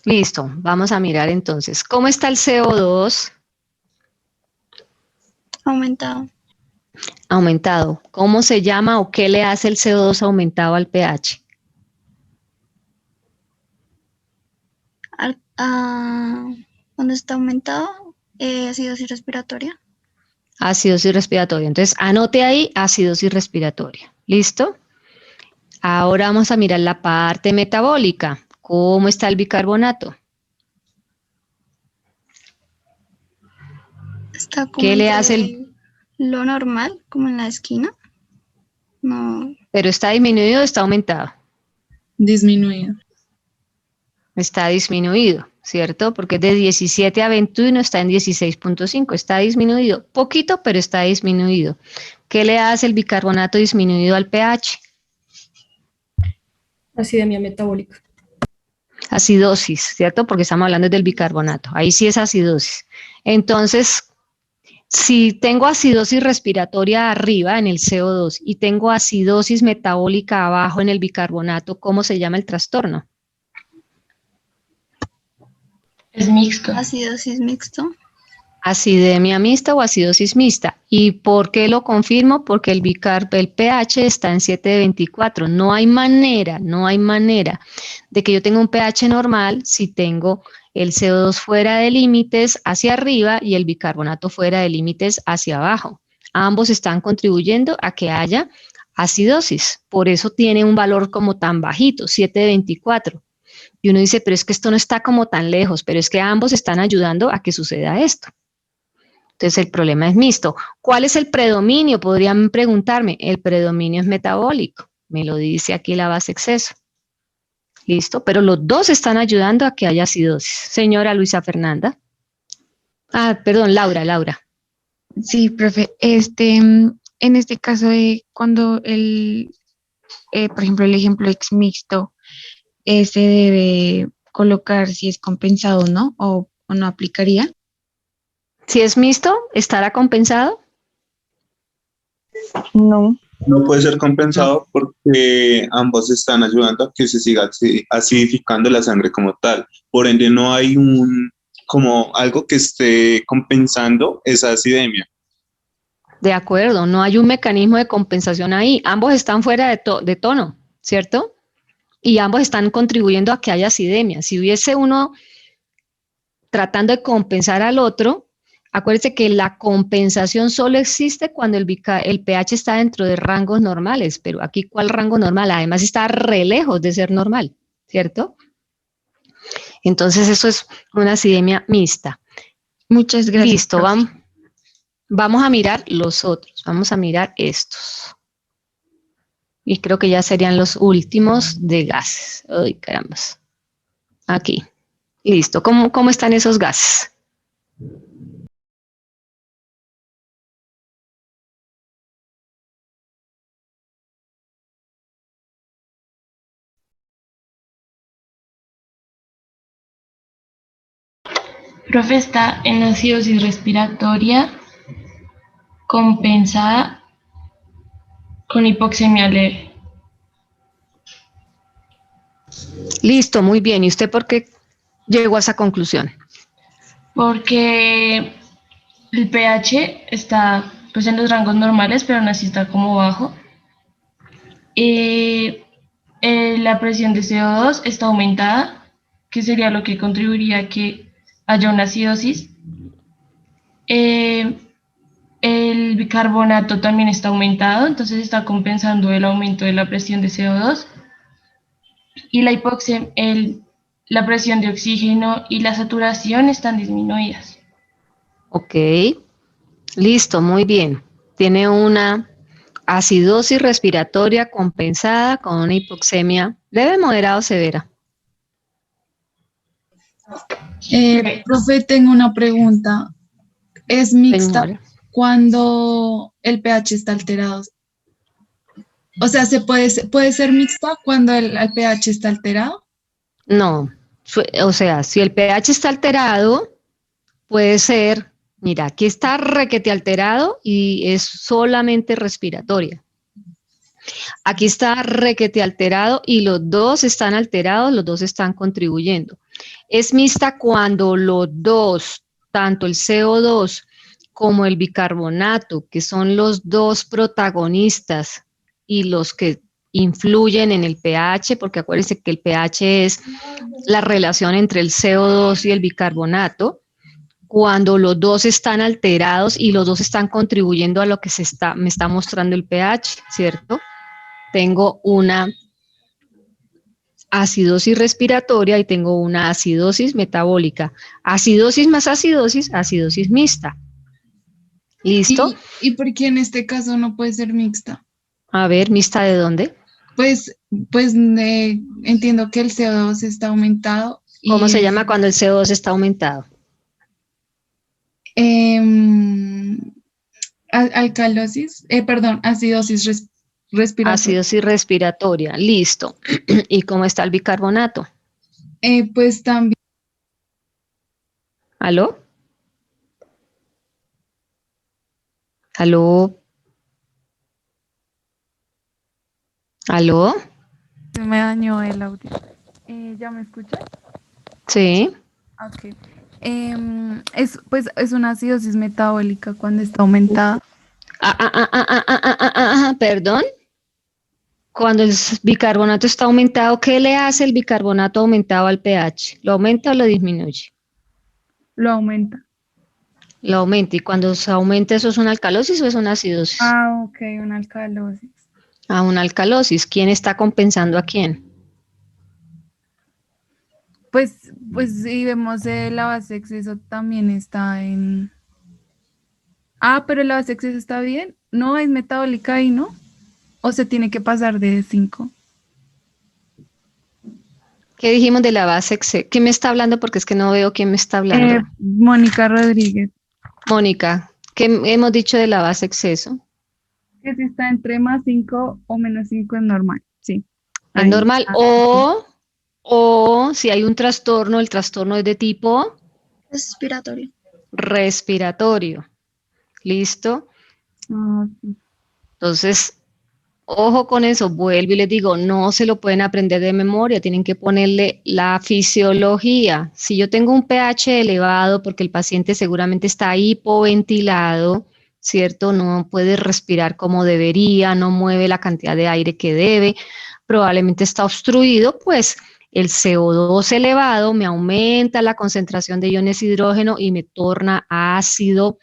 Listo, vamos a mirar entonces. ¿Cómo está el CO2? aumentado. Aumentado. ¿Cómo se llama o qué le hace el CO2 aumentado al pH? Cuando está aumentado, acidosis respiratoria. Acidosis respiratoria. Entonces, anote ahí acidosis respiratoria. ¿Listo? Ahora vamos a mirar la parte metabólica. ¿Cómo está el bicarbonato? Está como ¿Qué le entre hace lo normal, como en la esquina. No, pero está disminuido o está aumentado? Disminuido. Está disminuido, ¿cierto? Porque es de 17 a 21 está en 16.5, está disminuido. Poquito, pero está disminuido. ¿Qué le hace el bicarbonato disminuido al pH? Acidemia metabólica. Acidosis, ¿cierto? Porque estamos hablando del bicarbonato. Ahí sí es acidosis. Entonces, si tengo acidosis respiratoria arriba en el CO2 y tengo acidosis metabólica abajo en el bicarbonato, ¿cómo se llama el trastorno? Es mixto. acidosis mixto. Acidemia mixta o acidosis mixta. ¿Y por qué lo confirmo? Porque el pH está en 7 de 24. No hay manera de que yo tenga un pH normal si tengo el CO2 fuera de límites hacia arriba y el bicarbonato fuera de límites hacia abajo. Ambos están contribuyendo a que haya acidosis. Por eso tiene un valor como tan bajito, 7 de 24. Y uno dice, pero es que esto no está como tan lejos, pero es que ambos están ayudando a que suceda esto. Entonces el problema es mixto. ¿Cuál es el predominio? Podrían preguntarme. El predominio es metabólico. Me lo dice aquí la base exceso. ¿Listo? Pero los dos están ayudando a que haya acidosis. Señora Luisa Fernanda. Ah, perdón, Laura. Sí, profe. En este caso de cuando por ejemplo, el ejemplo X mixto, se debe colocar si es compensado o no, o no aplicaría. Si es mixto, ¿estará compensado? No. No puede ser compensado porque ambos están ayudando a que se siga acidificando la sangre como tal. Por ende, no hay como algo que esté compensando esa acidemia. De acuerdo, no hay un mecanismo de compensación ahí. Ambos están fuera de tono, ¿cierto? Y ambos están contribuyendo a que haya acidemia. Si hubiese uno tratando de compensar al otro, acuérdense que la compensación solo existe cuando el pH está dentro de rangos normales, pero aquí ¿cuál rango normal? Además está re lejos de ser normal, ¿cierto? Entonces eso es una acidemia mixta. Muchas gracias. Listo, profe. vamos a mirar los otros, vamos a mirar estos. Y creo que ya serían los últimos de gases. Ay, caramba. Aquí. Listo, ¿cómo están esos gases? Profe, está en acidosis respiratoria compensada con hipoxemia leve. Listo, muy bien. ¿Y usted por qué llegó a esa conclusión? Porque el pH está pues en los rangos normales, pero aún así está como bajo. La presión de CO2 está aumentada, que sería lo que contribuiría a que haya una acidosis. El bicarbonato también está aumentado, entonces está compensando el aumento de la presión de CO2. Y la la presión de oxígeno y la saturación están disminuidas. Ok, listo, muy bien. Tiene una acidosis respiratoria compensada con una hipoxemia leve, moderada o severa. Profe, tengo una pregunta. ¿Es mixta Señora. cuando el pH está alterado? O sea, puede ser mixta cuando el pH está alterado? No, o sea, si el pH está alterado, puede ser, mira, aquí está requete alterado y es solamente respiratoria. Aquí está requete alterado y los dos están alterados, los dos están contribuyendo. Es mixta cuando los dos, tanto el CO2 como el bicarbonato, que son los dos protagonistas y los que influyen en el pH, porque acuérdense que el pH es la relación entre el CO2 y el bicarbonato, cuando los dos están alterados y los dos están contribuyendo a lo que me está mostrando el pH, ¿cierto? Tengo una acidosis respiratoria y tengo una acidosis metabólica. Acidosis más acidosis, acidosis mixta. ¿Listo? ¿Y por qué en este caso no puede ser mixta? A ver, ¿mixta de dónde? Pues entiendo que el CO2 está aumentado ¿Cómo y se llama cuando el CO2 está aumentado? em, alcalosis, perdón, acidosis respiratoria. Acidosis respiratoria. Listo. ¿Y cómo está el bicarbonato? Pues también, ¿Aló? ¿Aló? ¿Aló? Se me dañó el audio. ¿Ya me escuchas? Sí. Ok. Es una acidosis metabólica cuando está aumentada. Perdón. Cuando el bicarbonato está aumentado, ¿qué le hace el bicarbonato aumentado al pH? ¿Lo aumenta o lo disminuye? Lo aumenta. Lo aumenta. ¿Y cuando se aumenta eso es una alcalosis o es una acidosis? Ok, una alcalosis. Una alcalosis. ¿Quién está compensando a quién? Pues si vemos la base de exceso también está en... Pero la base de exceso está bien. No, es metabólica ahí, ¿no? ¿O se tiene que pasar de 5? ¿Qué dijimos de la base? ¿Quién me está hablando? Porque es que no veo quién me está hablando. Mónica Rodríguez. Mónica, ¿qué hemos dicho de la base exceso? Que si está entre +5 o -5 es normal, sí. Es Ahí. normal. O si hay un trastorno, el trastorno es de tipo Respiratorio. respiratorio. ¿Listo? Sí. Entonces, ojo con eso, vuelvo y les digo, no se lo pueden aprender de memoria, tienen que ponerle la fisiología. Si yo tengo un pH elevado, porque el paciente seguramente está hipoventilado, ¿cierto? No puede respirar como debería, no mueve la cantidad de aire que debe, probablemente está obstruido, pues el CO2 elevado me aumenta la concentración de iones hidrógeno y me torna ácido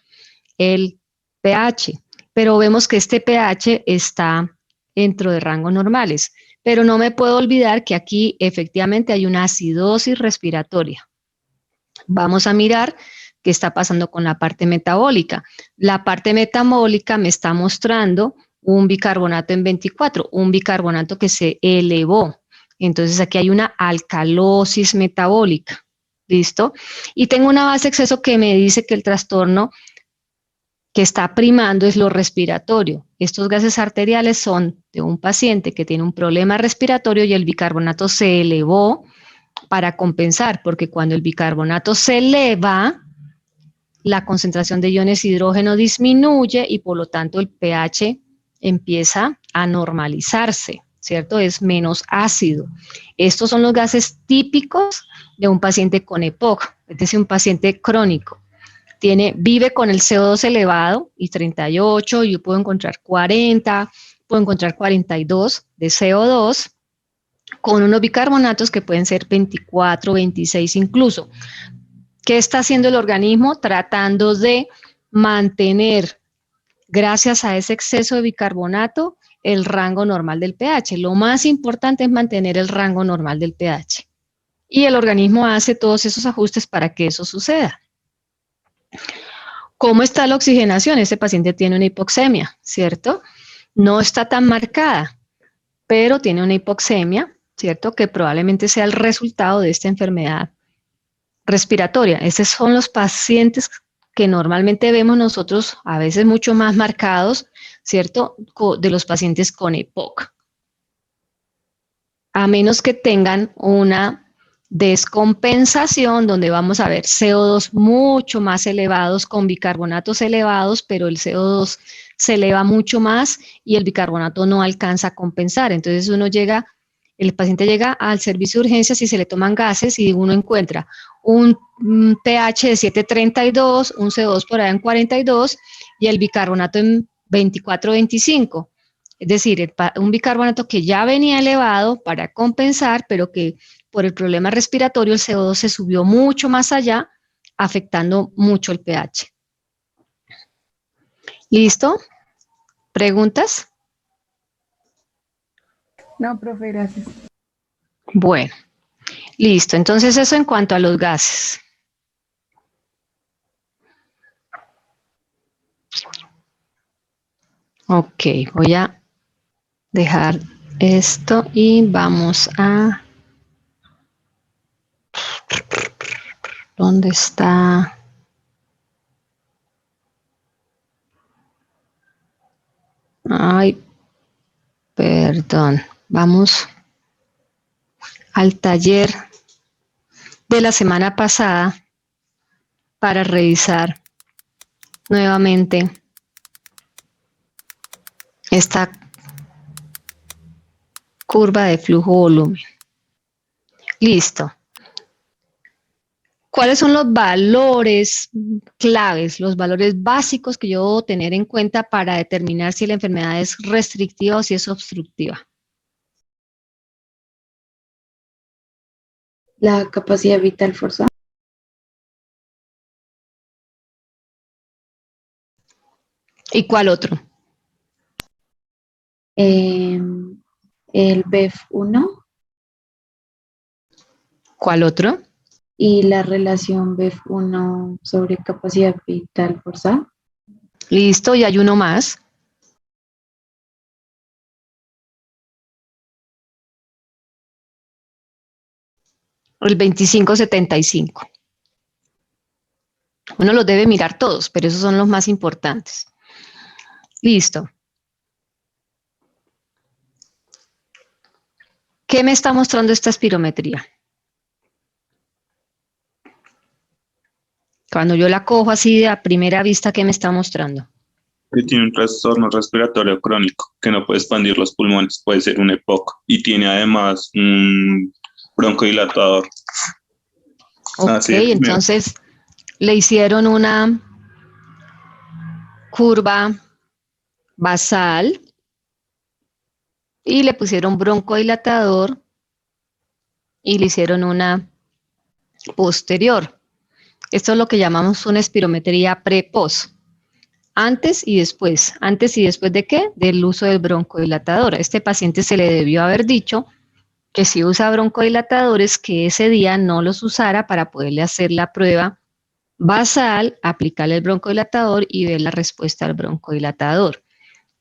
el pH. Pero vemos que este pH está dentro de rangos normales. Pero no me puedo olvidar que aquí efectivamente hay una acidosis respiratoria. Vamos a mirar qué está pasando con la parte metabólica. La parte metabólica me está mostrando un bicarbonato en 24, un bicarbonato que se elevó. Entonces aquí hay una alcalosis metabólica. ¿Listo? Y tengo una base exceso que me dice que el trastorno que está primando es lo respiratorio. Estos gases arteriales son de un paciente que tiene un problema respiratorio y el bicarbonato se elevó para compensar, porque cuando el bicarbonato se eleva, la concentración de iones hidrógeno disminuye y por lo tanto el pH empieza a normalizarse, ¿cierto? Es menos ácido. Estos son los gases típicos de un paciente con EPOC, es decir, un paciente crónico. Vive con el CO2 elevado y 38, yo puedo encontrar 40, puedo encontrar 42 de CO2 con unos bicarbonatos que pueden ser 24, 26 incluso. ¿Qué está haciendo el organismo? Tratando de mantener, gracias a ese exceso de bicarbonato, el rango normal del pH. Lo más importante es mantener el rango normal del pH. Y el organismo hace todos esos ajustes para que eso suceda. ¿Cómo está la oxigenación? Este paciente tiene una hipoxemia, ¿cierto? No está tan marcada, pero tiene una hipoxemia, ¿cierto? Que probablemente sea el resultado de esta enfermedad respiratoria. Esos son los pacientes que normalmente vemos nosotros, a veces mucho más marcados, ¿cierto? De los pacientes con EPOC. A menos que tengan una descompensación donde vamos a ver CO2 mucho más elevados con bicarbonatos elevados, pero el CO2 se eleva mucho más y el bicarbonato no alcanza a compensar. Entonces el paciente llega al servicio de urgencias y se le toman gases y uno encuentra un pH de 7,32, un CO2 por allá en 42 y el bicarbonato en 24, 25. Es decir, un bicarbonato que ya venía elevado para compensar, pero que por el problema respiratorio el CO2 se subió mucho más allá, afectando mucho el pH. ¿Listo? ¿Preguntas? No, profe, gracias. Bueno, listo. Entonces eso en cuanto a los gases. Ok, voy a dejar esto y vamos a... ¿Dónde está? Ay, perdón. Vamos al taller de la semana pasada para revisar nuevamente esta curva de flujo-volumen. Listo. ¿Cuáles son los valores claves, los valores básicos que yo debo tener en cuenta para determinar si la enfermedad es restrictiva o si es obstructiva? La capacidad vital forzada. ¿Y cuál otro? El BEF1 ¿Cuál otro? y la relación BEF1 sobre capacidad vital forzada. Listo, y hay uno más. El 2575. Uno los debe mirar todos, pero esos son los más importantes. Listo. ¿Qué me está mostrando esta espirometría? Cuando yo la cojo así a primera vista, ¿qué me está mostrando? Que tiene un trastorno respiratorio crónico, que no puede expandir los pulmones, puede ser un EPOC, y tiene además un broncodilatador. Ok, entonces le hicieron una curva basal y le pusieron broncodilatador y le hicieron una posterior. Esto es lo que llamamos una espirometría pre-post. Antes y después. ¿Antes y después de qué? Del uso del broncodilatador. A este paciente se le debió haber dicho que si usa broncodilatadores, que ese día no los usara para poderle hacer la prueba basal, aplicarle el broncodilatador y ver la respuesta al broncodilatador.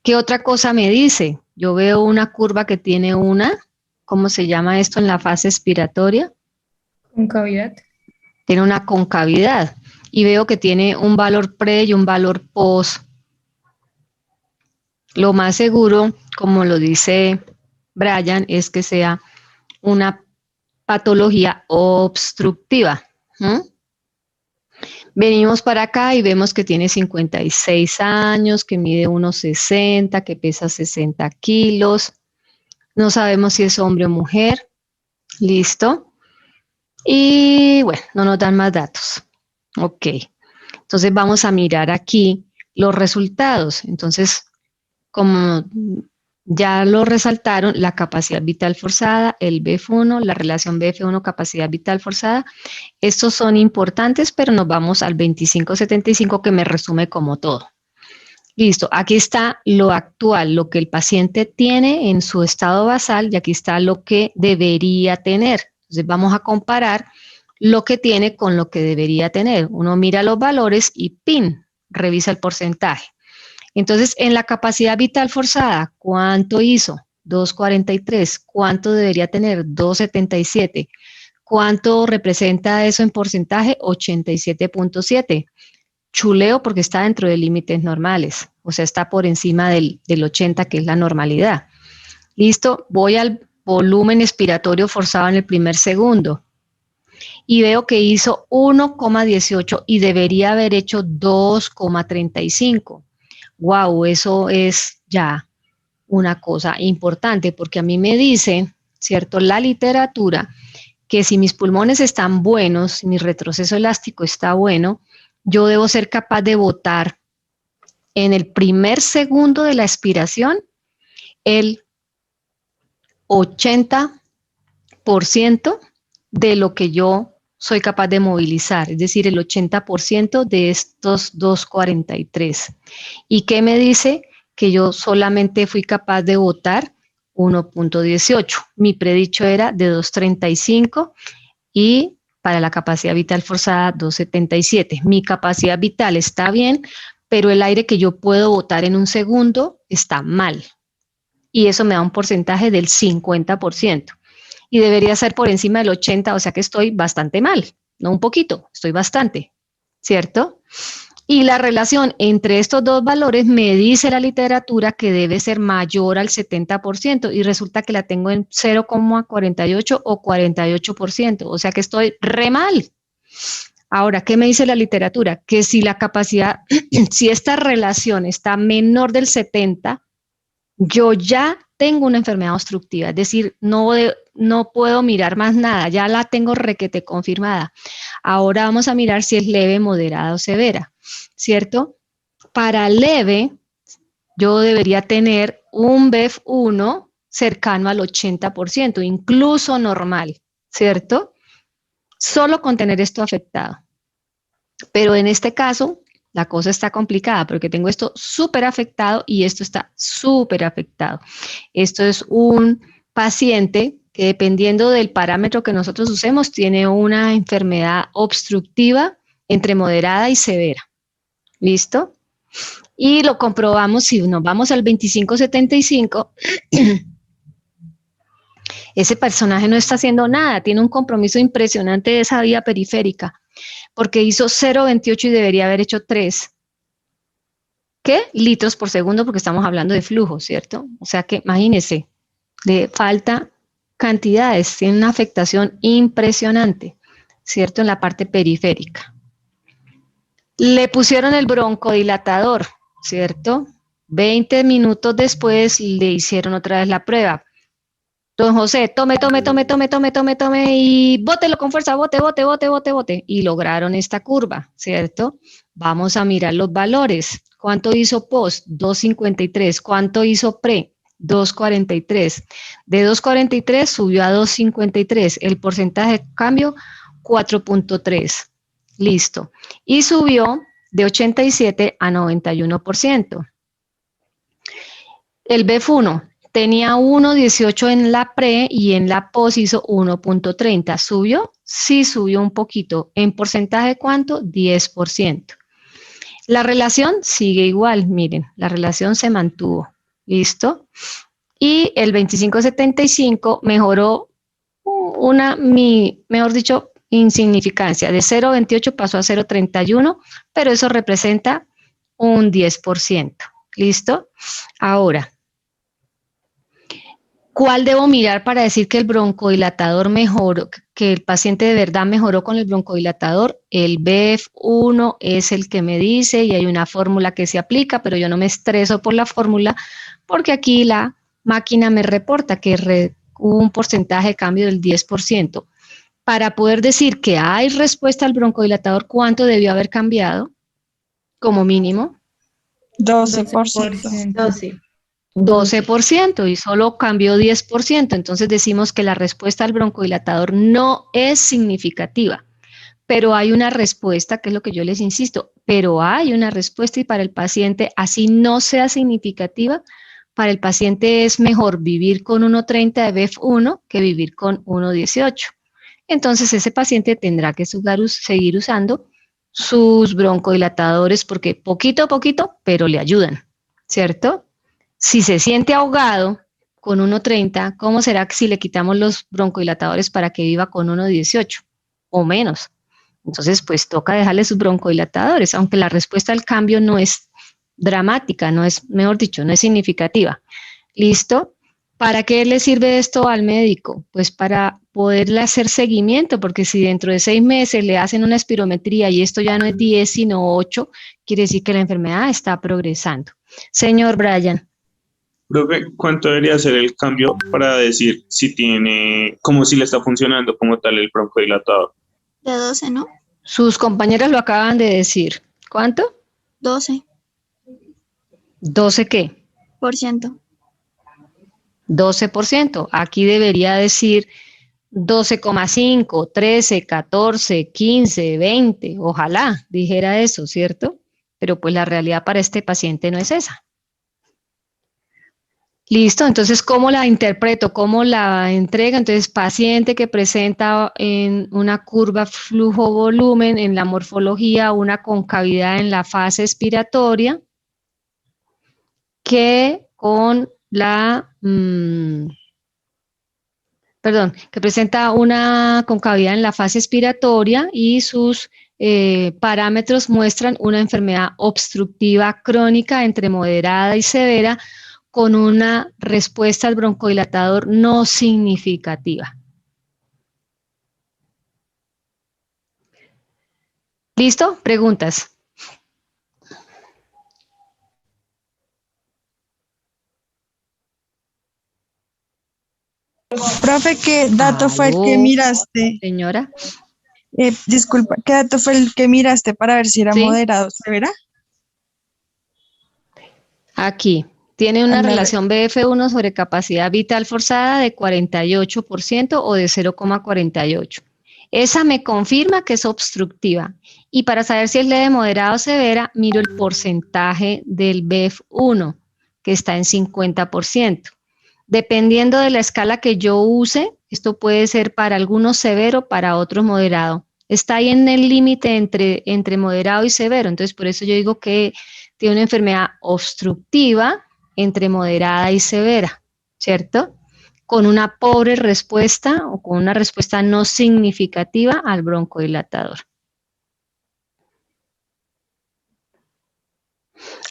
¿Qué otra cosa me dice? Yo veo una curva que tiene una, ¿cómo se llama esto en la fase expiratoria? Concavidad. Tiene una concavidad y veo que tiene un valor pre y un valor post. Lo más seguro, como lo dice Brian, es que sea una patología obstructiva. Venimos para acá y vemos que tiene 56 años, que mide 1,60, que pesa 60 kilos. No sabemos si es hombre o mujer. Listo. Y bueno, no nos dan más datos. Ok. Entonces vamos a mirar aquí los resultados. Entonces, como ya lo resaltaron, la capacidad vital forzada, el BF1, la relación BF1 capacidad vital forzada, estos son importantes, pero nos vamos al 2575 que me resume como todo. Listo, aquí está lo actual, lo que el paciente tiene en su estado basal y aquí está lo que debería tener. Entonces vamos a comparar lo que tiene con lo que debería tener. Uno mira los valores y ¡pin! Revisa el porcentaje. Entonces, en la capacidad vital forzada, ¿cuánto hizo? 2,43. ¿Cuánto debería tener? 2,77. ¿Cuánto representa eso en porcentaje? 87,7. Chuleo porque está dentro de límites normales, o sea, está por encima del 80, que es la normalidad. Listo, voy al volumen expiratorio forzado en el primer segundo y veo que hizo 1,18 y debería haber hecho 2,35. Wow, eso es ya una cosa importante porque a mí me dice, ¿cierto? La literatura, que si mis pulmones están buenos, si mi retroceso elástico está bueno, yo debo ser capaz de botar en el primer segundo de la expiración el 80% de lo que yo soy capaz de movilizar, es decir, el 80% de estos 2,43. ¿Y qué me dice? Que yo solamente fui capaz de botar 1,18. Mi predicho era de 2,35 y para la capacidad vital forzada 2,77. Mi capacidad vital está bien, pero el aire que yo puedo botar en un segundo está mal. Y eso me da un porcentaje del 50%. Y debería ser por encima del 80%, o sea que estoy bastante mal, no un poquito, estoy bastante, ¿cierto? Y la relación entre estos dos valores me dice la literatura que debe ser mayor al 70% y resulta que la tengo en 0,48 o 48%, o sea que estoy re mal. Ahora, ¿qué me dice la literatura? Que si la capacidad, si esta relación está menor del 70, yo ya tengo una enfermedad obstructiva, es decir, no puedo mirar más nada, ya la tengo requete confirmada. Ahora vamos a mirar si es leve, moderada o severa, ¿cierto? Para leve, yo debería tener un BEF1 cercano al 80%, incluso normal, ¿cierto? Solo con tener esto afectado. Pero en este caso, la cosa está complicada porque tengo esto súper afectado y esto está súper afectado. Esto es un paciente que dependiendo del parámetro que nosotros usemos, tiene una enfermedad obstructiva entre moderada y severa. ¿Listo? Y lo comprobamos si nos vamos al 2575. Ese personaje no está haciendo nada, tiene un compromiso impresionante de esa vía periférica, porque hizo 0,28 y debería haber hecho 3. ¿Qué? Litros por segundo, porque estamos hablando de flujo, ¿cierto? O sea que imagínense, le falta cantidades, tiene una afectación impresionante, ¿cierto? En la parte periférica. Le pusieron el broncodilatador, ¿cierto? 20 minutos después le hicieron otra vez la prueba. Don José, tome y bótelo con fuerza, bote. Y lograron esta curva, ¿cierto? Vamos a mirar los valores. ¿Cuánto hizo post? 2.53. ¿Cuánto hizo pre? 2.43. De 2.43 subió a 2.53. El porcentaje de cambio, 4.3. Listo. Y subió de 87 a 91%. El BEF1 tenía 1.18 en la pre y en la post hizo 1.30. ¿Subió? Sí, subió un poquito. ¿En porcentaje cuánto? 10%. La relación sigue igual, miren, la relación se mantuvo. ¿Listo? Y el 2575 mejoró mejor dicho, insignificancia. De 0.28 pasó a 0.31, pero eso representa un 10%. ¿Listo? Ahora, ¿cuál debo mirar para decir que el broncodilatador mejoró, que el paciente de verdad mejoró con el broncodilatador? El BEF1 es el que me dice y hay una fórmula que se aplica, pero yo no me estreso por la fórmula porque aquí la máquina me reporta que hubo un porcentaje de cambio del 10%. Para poder decir que hay respuesta al broncodilatador, ¿cuánto debió haber cambiado? Como mínimo. 12%. 12% y solo cambió 10%, entonces decimos que la respuesta al broncodilatador no es significativa, pero hay una respuesta, que es lo que yo les insisto, pero hay una respuesta y para el paciente, así no sea significativa, para el paciente es mejor vivir con 1.30 de BEF1 que vivir con 1.18. Entonces ese paciente tendrá que seguir usando sus broncodilatadores porque poquito a poquito, pero le ayudan, ¿cierto? Si se siente ahogado con 1.30, ¿cómo será que si le quitamos los broncodilatadores para que viva con 1.18 o menos? Entonces, pues toca dejarle sus broncodilatadores, aunque la respuesta al cambio no es dramática, no es, mejor dicho, no es significativa. ¿Listo? ¿Para qué le sirve esto al médico? Pues para poderle hacer seguimiento, porque si dentro de 6 meses le hacen una espirometría y esto ya no es 10, sino 8, quiere decir que la enfermedad está progresando. Señor Brian. Profe, ¿cuánto debería ser el cambio para decir si tiene, como si le está funcionando como tal el broncodilatador? De 12, ¿no? Sus compañeras lo acaban de decir. ¿Cuánto? 12%. ¿12 qué? 12%. Aquí debería decir 12,5, 13, 14, 15, 20. Ojalá dijera eso, ¿cierto? Pero pues la realidad para este paciente no es esa. Listo, entonces, ¿cómo la interpreto? ¿Cómo la entrega? Entonces, paciente que presenta en una curva flujo-volumen en la morfología una concavidad en la fase expiratoria que con la, que presenta una concavidad en la fase expiratoria y sus parámetros muestran una enfermedad obstructiva crónica entre moderada y severa con una respuesta al broncodilatador no significativa. ¿Listo? ¿Preguntas? Profe, ¿qué dato fue el que ¿Aló, miraste? señora? Disculpa, ¿qué dato fue el que miraste para ver si era Sí, moderado o severa? aquí. Tiene una Ándale. relación BF1 sobre capacidad vital forzada de 48% o de 0,48. Esa me confirma que es obstructiva. Y para saber si es leve, moderada o severa, miro el porcentaje del BF1, que está en 50%. Dependiendo de la escala que yo use, esto puede ser para algunos severo, para otros moderado. Está ahí en el límite entre moderado y severo. Entonces, por eso yo digo que tiene una enfermedad obstructiva entre moderada y severa, ¿cierto? Con una pobre respuesta o con una respuesta no significativa al broncodilatador.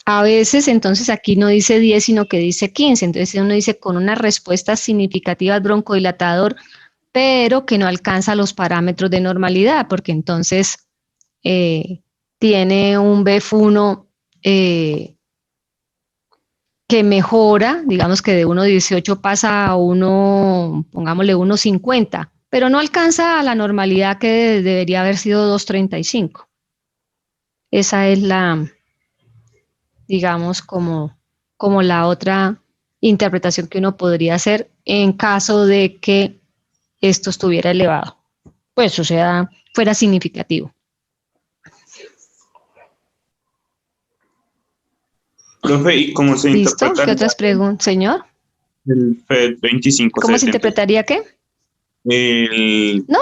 A veces, entonces, aquí no dice 10, sino que dice 15. Entonces, uno dice con una respuesta significativa al broncodilatador, pero que no alcanza los parámetros de normalidad, porque entonces tiene un BF1 que mejora, digamos que de 1,18 pasa a pongámosle 1,50, pero no alcanza a la normalidad que debería haber sido 2,35. Esa es la, digamos, como la otra interpretación que uno podría hacer en caso de que esto estuviera elevado, pues, o sea, fuera significativo. Profe, ¿y cómo se ¿Listo? interpreta ¿Qué otras preguntas, señor? el FED ¿Cómo se 2570? interpretaría qué? El, No,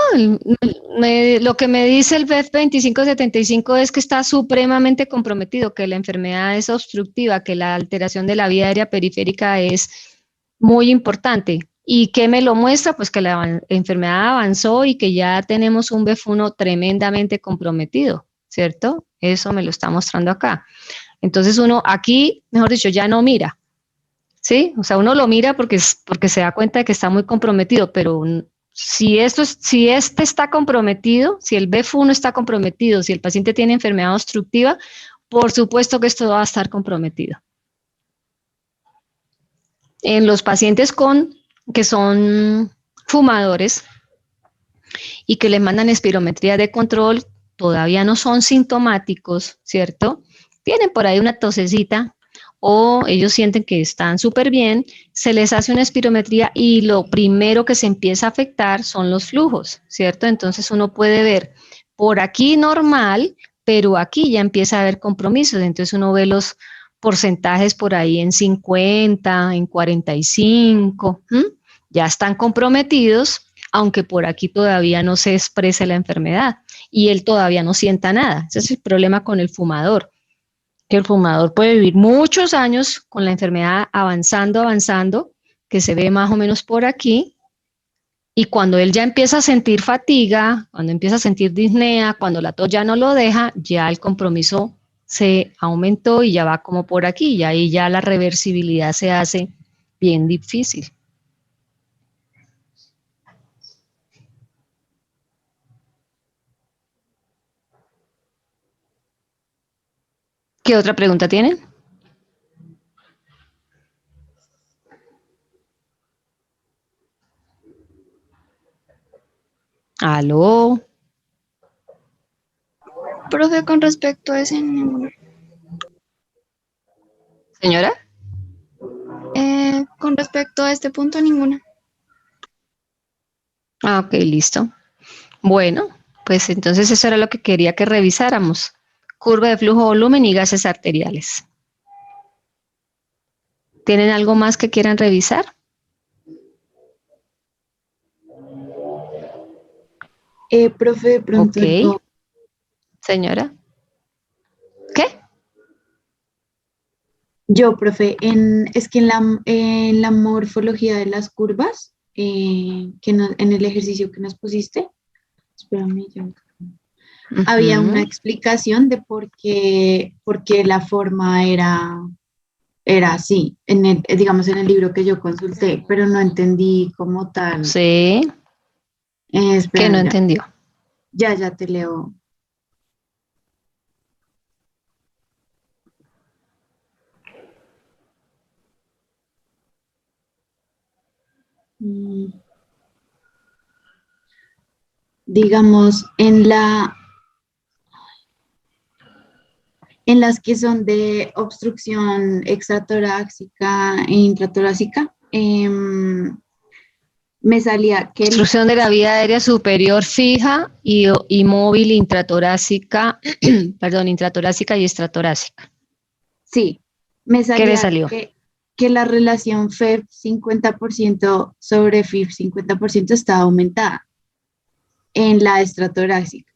lo que me dice el BEF 2575 es que está supremamente comprometido, que la enfermedad es obstructiva, que la alteración de la vía aérea periférica es muy importante. ¿Y qué me lo muestra? Pues que la enfermedad avanzó y que ya tenemos un BEF1 tremendamente comprometido, ¿cierto? Eso me lo está mostrando acá. Entonces uno aquí, mejor dicho, ya no mira, ¿sí? O sea, uno lo mira porque se da cuenta de que está muy comprometido, pero si este está comprometido, si el BEF1 está comprometido, si el paciente tiene enfermedad obstructiva, por supuesto que esto va a estar comprometido. En los pacientes que son fumadores y que les mandan espirometría de control, todavía no son sintomáticos, ¿cierto? Tienen por ahí una tosecita o ellos sienten que están súper bien, se les hace una espirometría y lo primero que se empieza a afectar son los flujos, ¿cierto? Entonces uno puede ver por aquí normal, pero aquí ya empieza a haber compromisos, entonces uno ve los porcentajes por ahí en 50, en 45, ya están comprometidos, aunque por aquí todavía no se exprese la enfermedad y él todavía no sienta nada. Ese es el problema con el fumador, que el fumador puede vivir muchos años con la enfermedad avanzando, que se ve más o menos por aquí, y cuando él ya empieza a sentir fatiga, cuando empieza a sentir disnea, cuando la tos ya no lo deja, ya el compromiso se aumentó y ya va como por aquí, y ahí ya la reversibilidad se hace bien difícil. ¿Qué otra pregunta tienen? ¿Aló? Profe, con respecto a ese, ninguna. ¿Señora? Con respecto a este punto, ninguna. Ah, ok, listo. Bueno, pues entonces eso era lo que quería que revisáramos. Curva de flujo volumen y gases arteriales. ¿Tienen algo más que quieran revisar? Profe, de pronto Ok. no. Señora. ¿Qué? Yo, profe, es que en la morfología de las curvas, en el ejercicio que nos pusiste, espérame, había una Ujú. explicación de por qué la forma era así, digamos en el libro que yo consulté, pero no entendí como tal. Sí. ¿Qué no Espérame, entendió? ya te leo. Mm, Digamos, en las que son de obstrucción extratorácica e intratorácica, me salía que Obstrucción de la vía aérea superior fija y móvil intratorácica, perdón, intratorácica y extratorácica. sí, me ¿Qué le salía salió? que la relación FEB 50% sobre FIB 50% estaba aumentada en la estratorácica,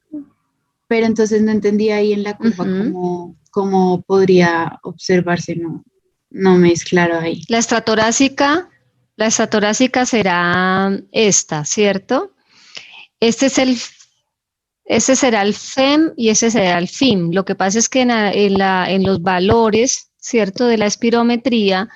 pero entonces no entendía ahí en la curva Ujú. cómo podría observarse, no me es claro ahí. La estratorácica será esta, ¿cierto? Este es ese será el FEM y ese será el FIM. Lo que pasa es que en los valores, ¿cierto? De la espirometría,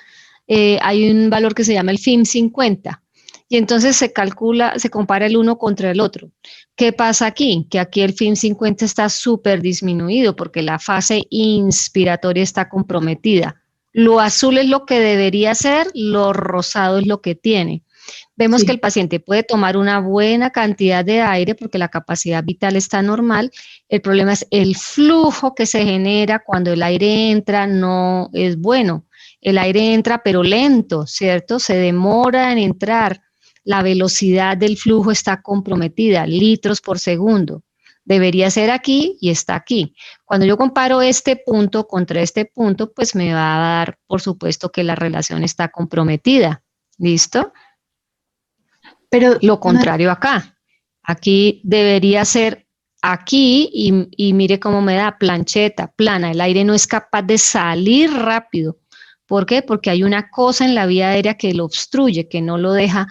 hay un valor que se llama el FIM 50. Y entonces se calcula, se compara el uno contra el otro. ¿Qué pasa aquí? Que aquí el FIM 50 está súper disminuido porque la fase inspiratoria está comprometida. Lo azul es lo que debería ser, lo rosado es lo que tiene. Vemos que Sí, el paciente puede tomar una buena cantidad de aire porque la capacidad vital está normal. El problema es el flujo que se genera cuando el aire entra, no es bueno. El aire entra pero lento, ¿cierto? Se demora en entrar. La velocidad del flujo está comprometida, litros por segundo. Debería ser aquí y está aquí. Cuando yo comparo este punto contra este punto, pues me va a dar, por supuesto, que la relación está comprometida. ¿Listo? pero Lo no, contrario acá. Aquí debería ser aquí y mire cómo me da plancheta, plana. El aire no es capaz de salir rápido. ¿Por qué? Porque hay una cosa en la vía aérea que lo obstruye, que no lo deja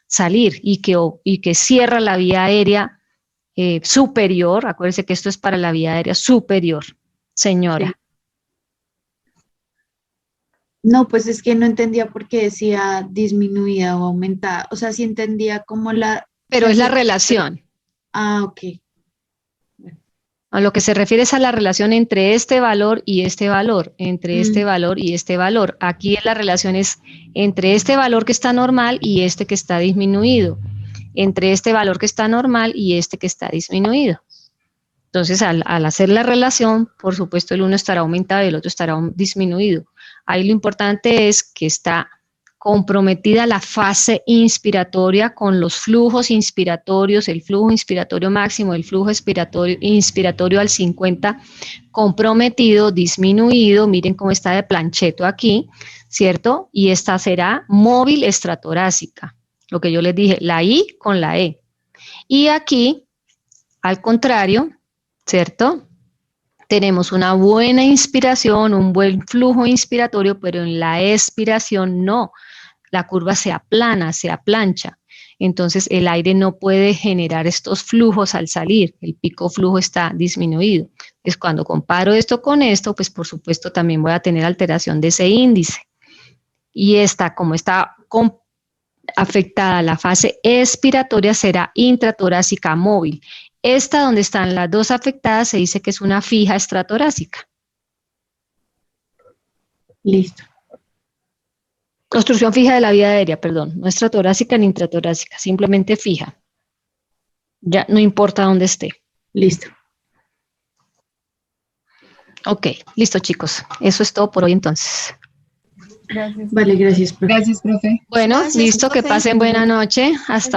salir y que cierra la vía aérea superior. Acuérdense que esto es para la vía aérea superior, sí. señora. No, pues es que no entendía por qué decía disminuida o aumentada. O sea, sí entendía como Pero es la relación. Ok. A lo que se refiere es a la relación entre este valor y este valor, entre este Mm, valor y este valor. Aquí la relación es entre este valor que está normal y este que está disminuido, entre este valor que está normal y este que está disminuido. Entonces, al hacer la relación, por supuesto, el uno estará aumentado y el otro estará disminuido. Ahí lo importante es que está comprometida la fase inspiratoria con los flujos inspiratorios, el flujo inspiratorio máximo, el flujo inspiratorio al 50 comprometido, disminuido, miren cómo está de plancheto aquí, ¿cierto? Y esta será móvil estratorácica, lo que yo les dije, la I con la E. Y aquí, al contrario, ¿cierto? Tenemos una buena inspiración, un buen flujo inspiratorio, pero en la expiración no. La curva se aplana, se aplancha. Entonces el aire no puede generar estos flujos al salir, el pico flujo está disminuido. Es cuando comparo esto con esto, pues por supuesto también voy a tener alteración de ese índice. Y esta, como está afectada la fase expiratoria, será intratorácica móvil. Esta donde están las dos afectadas se dice que es una fija estratorácica. listo. Construcción fija de la vía aérea, perdón, no estratorácica ni intratorácica, simplemente fija. Ya no importa dónde esté. Listo. Ok, listo chicos. Eso es todo por hoy entonces. Gracias. Vale, gracias, profe. Gracias, profe. Bueno, Gracias, listo, que profe. pasen buena noche. Hasta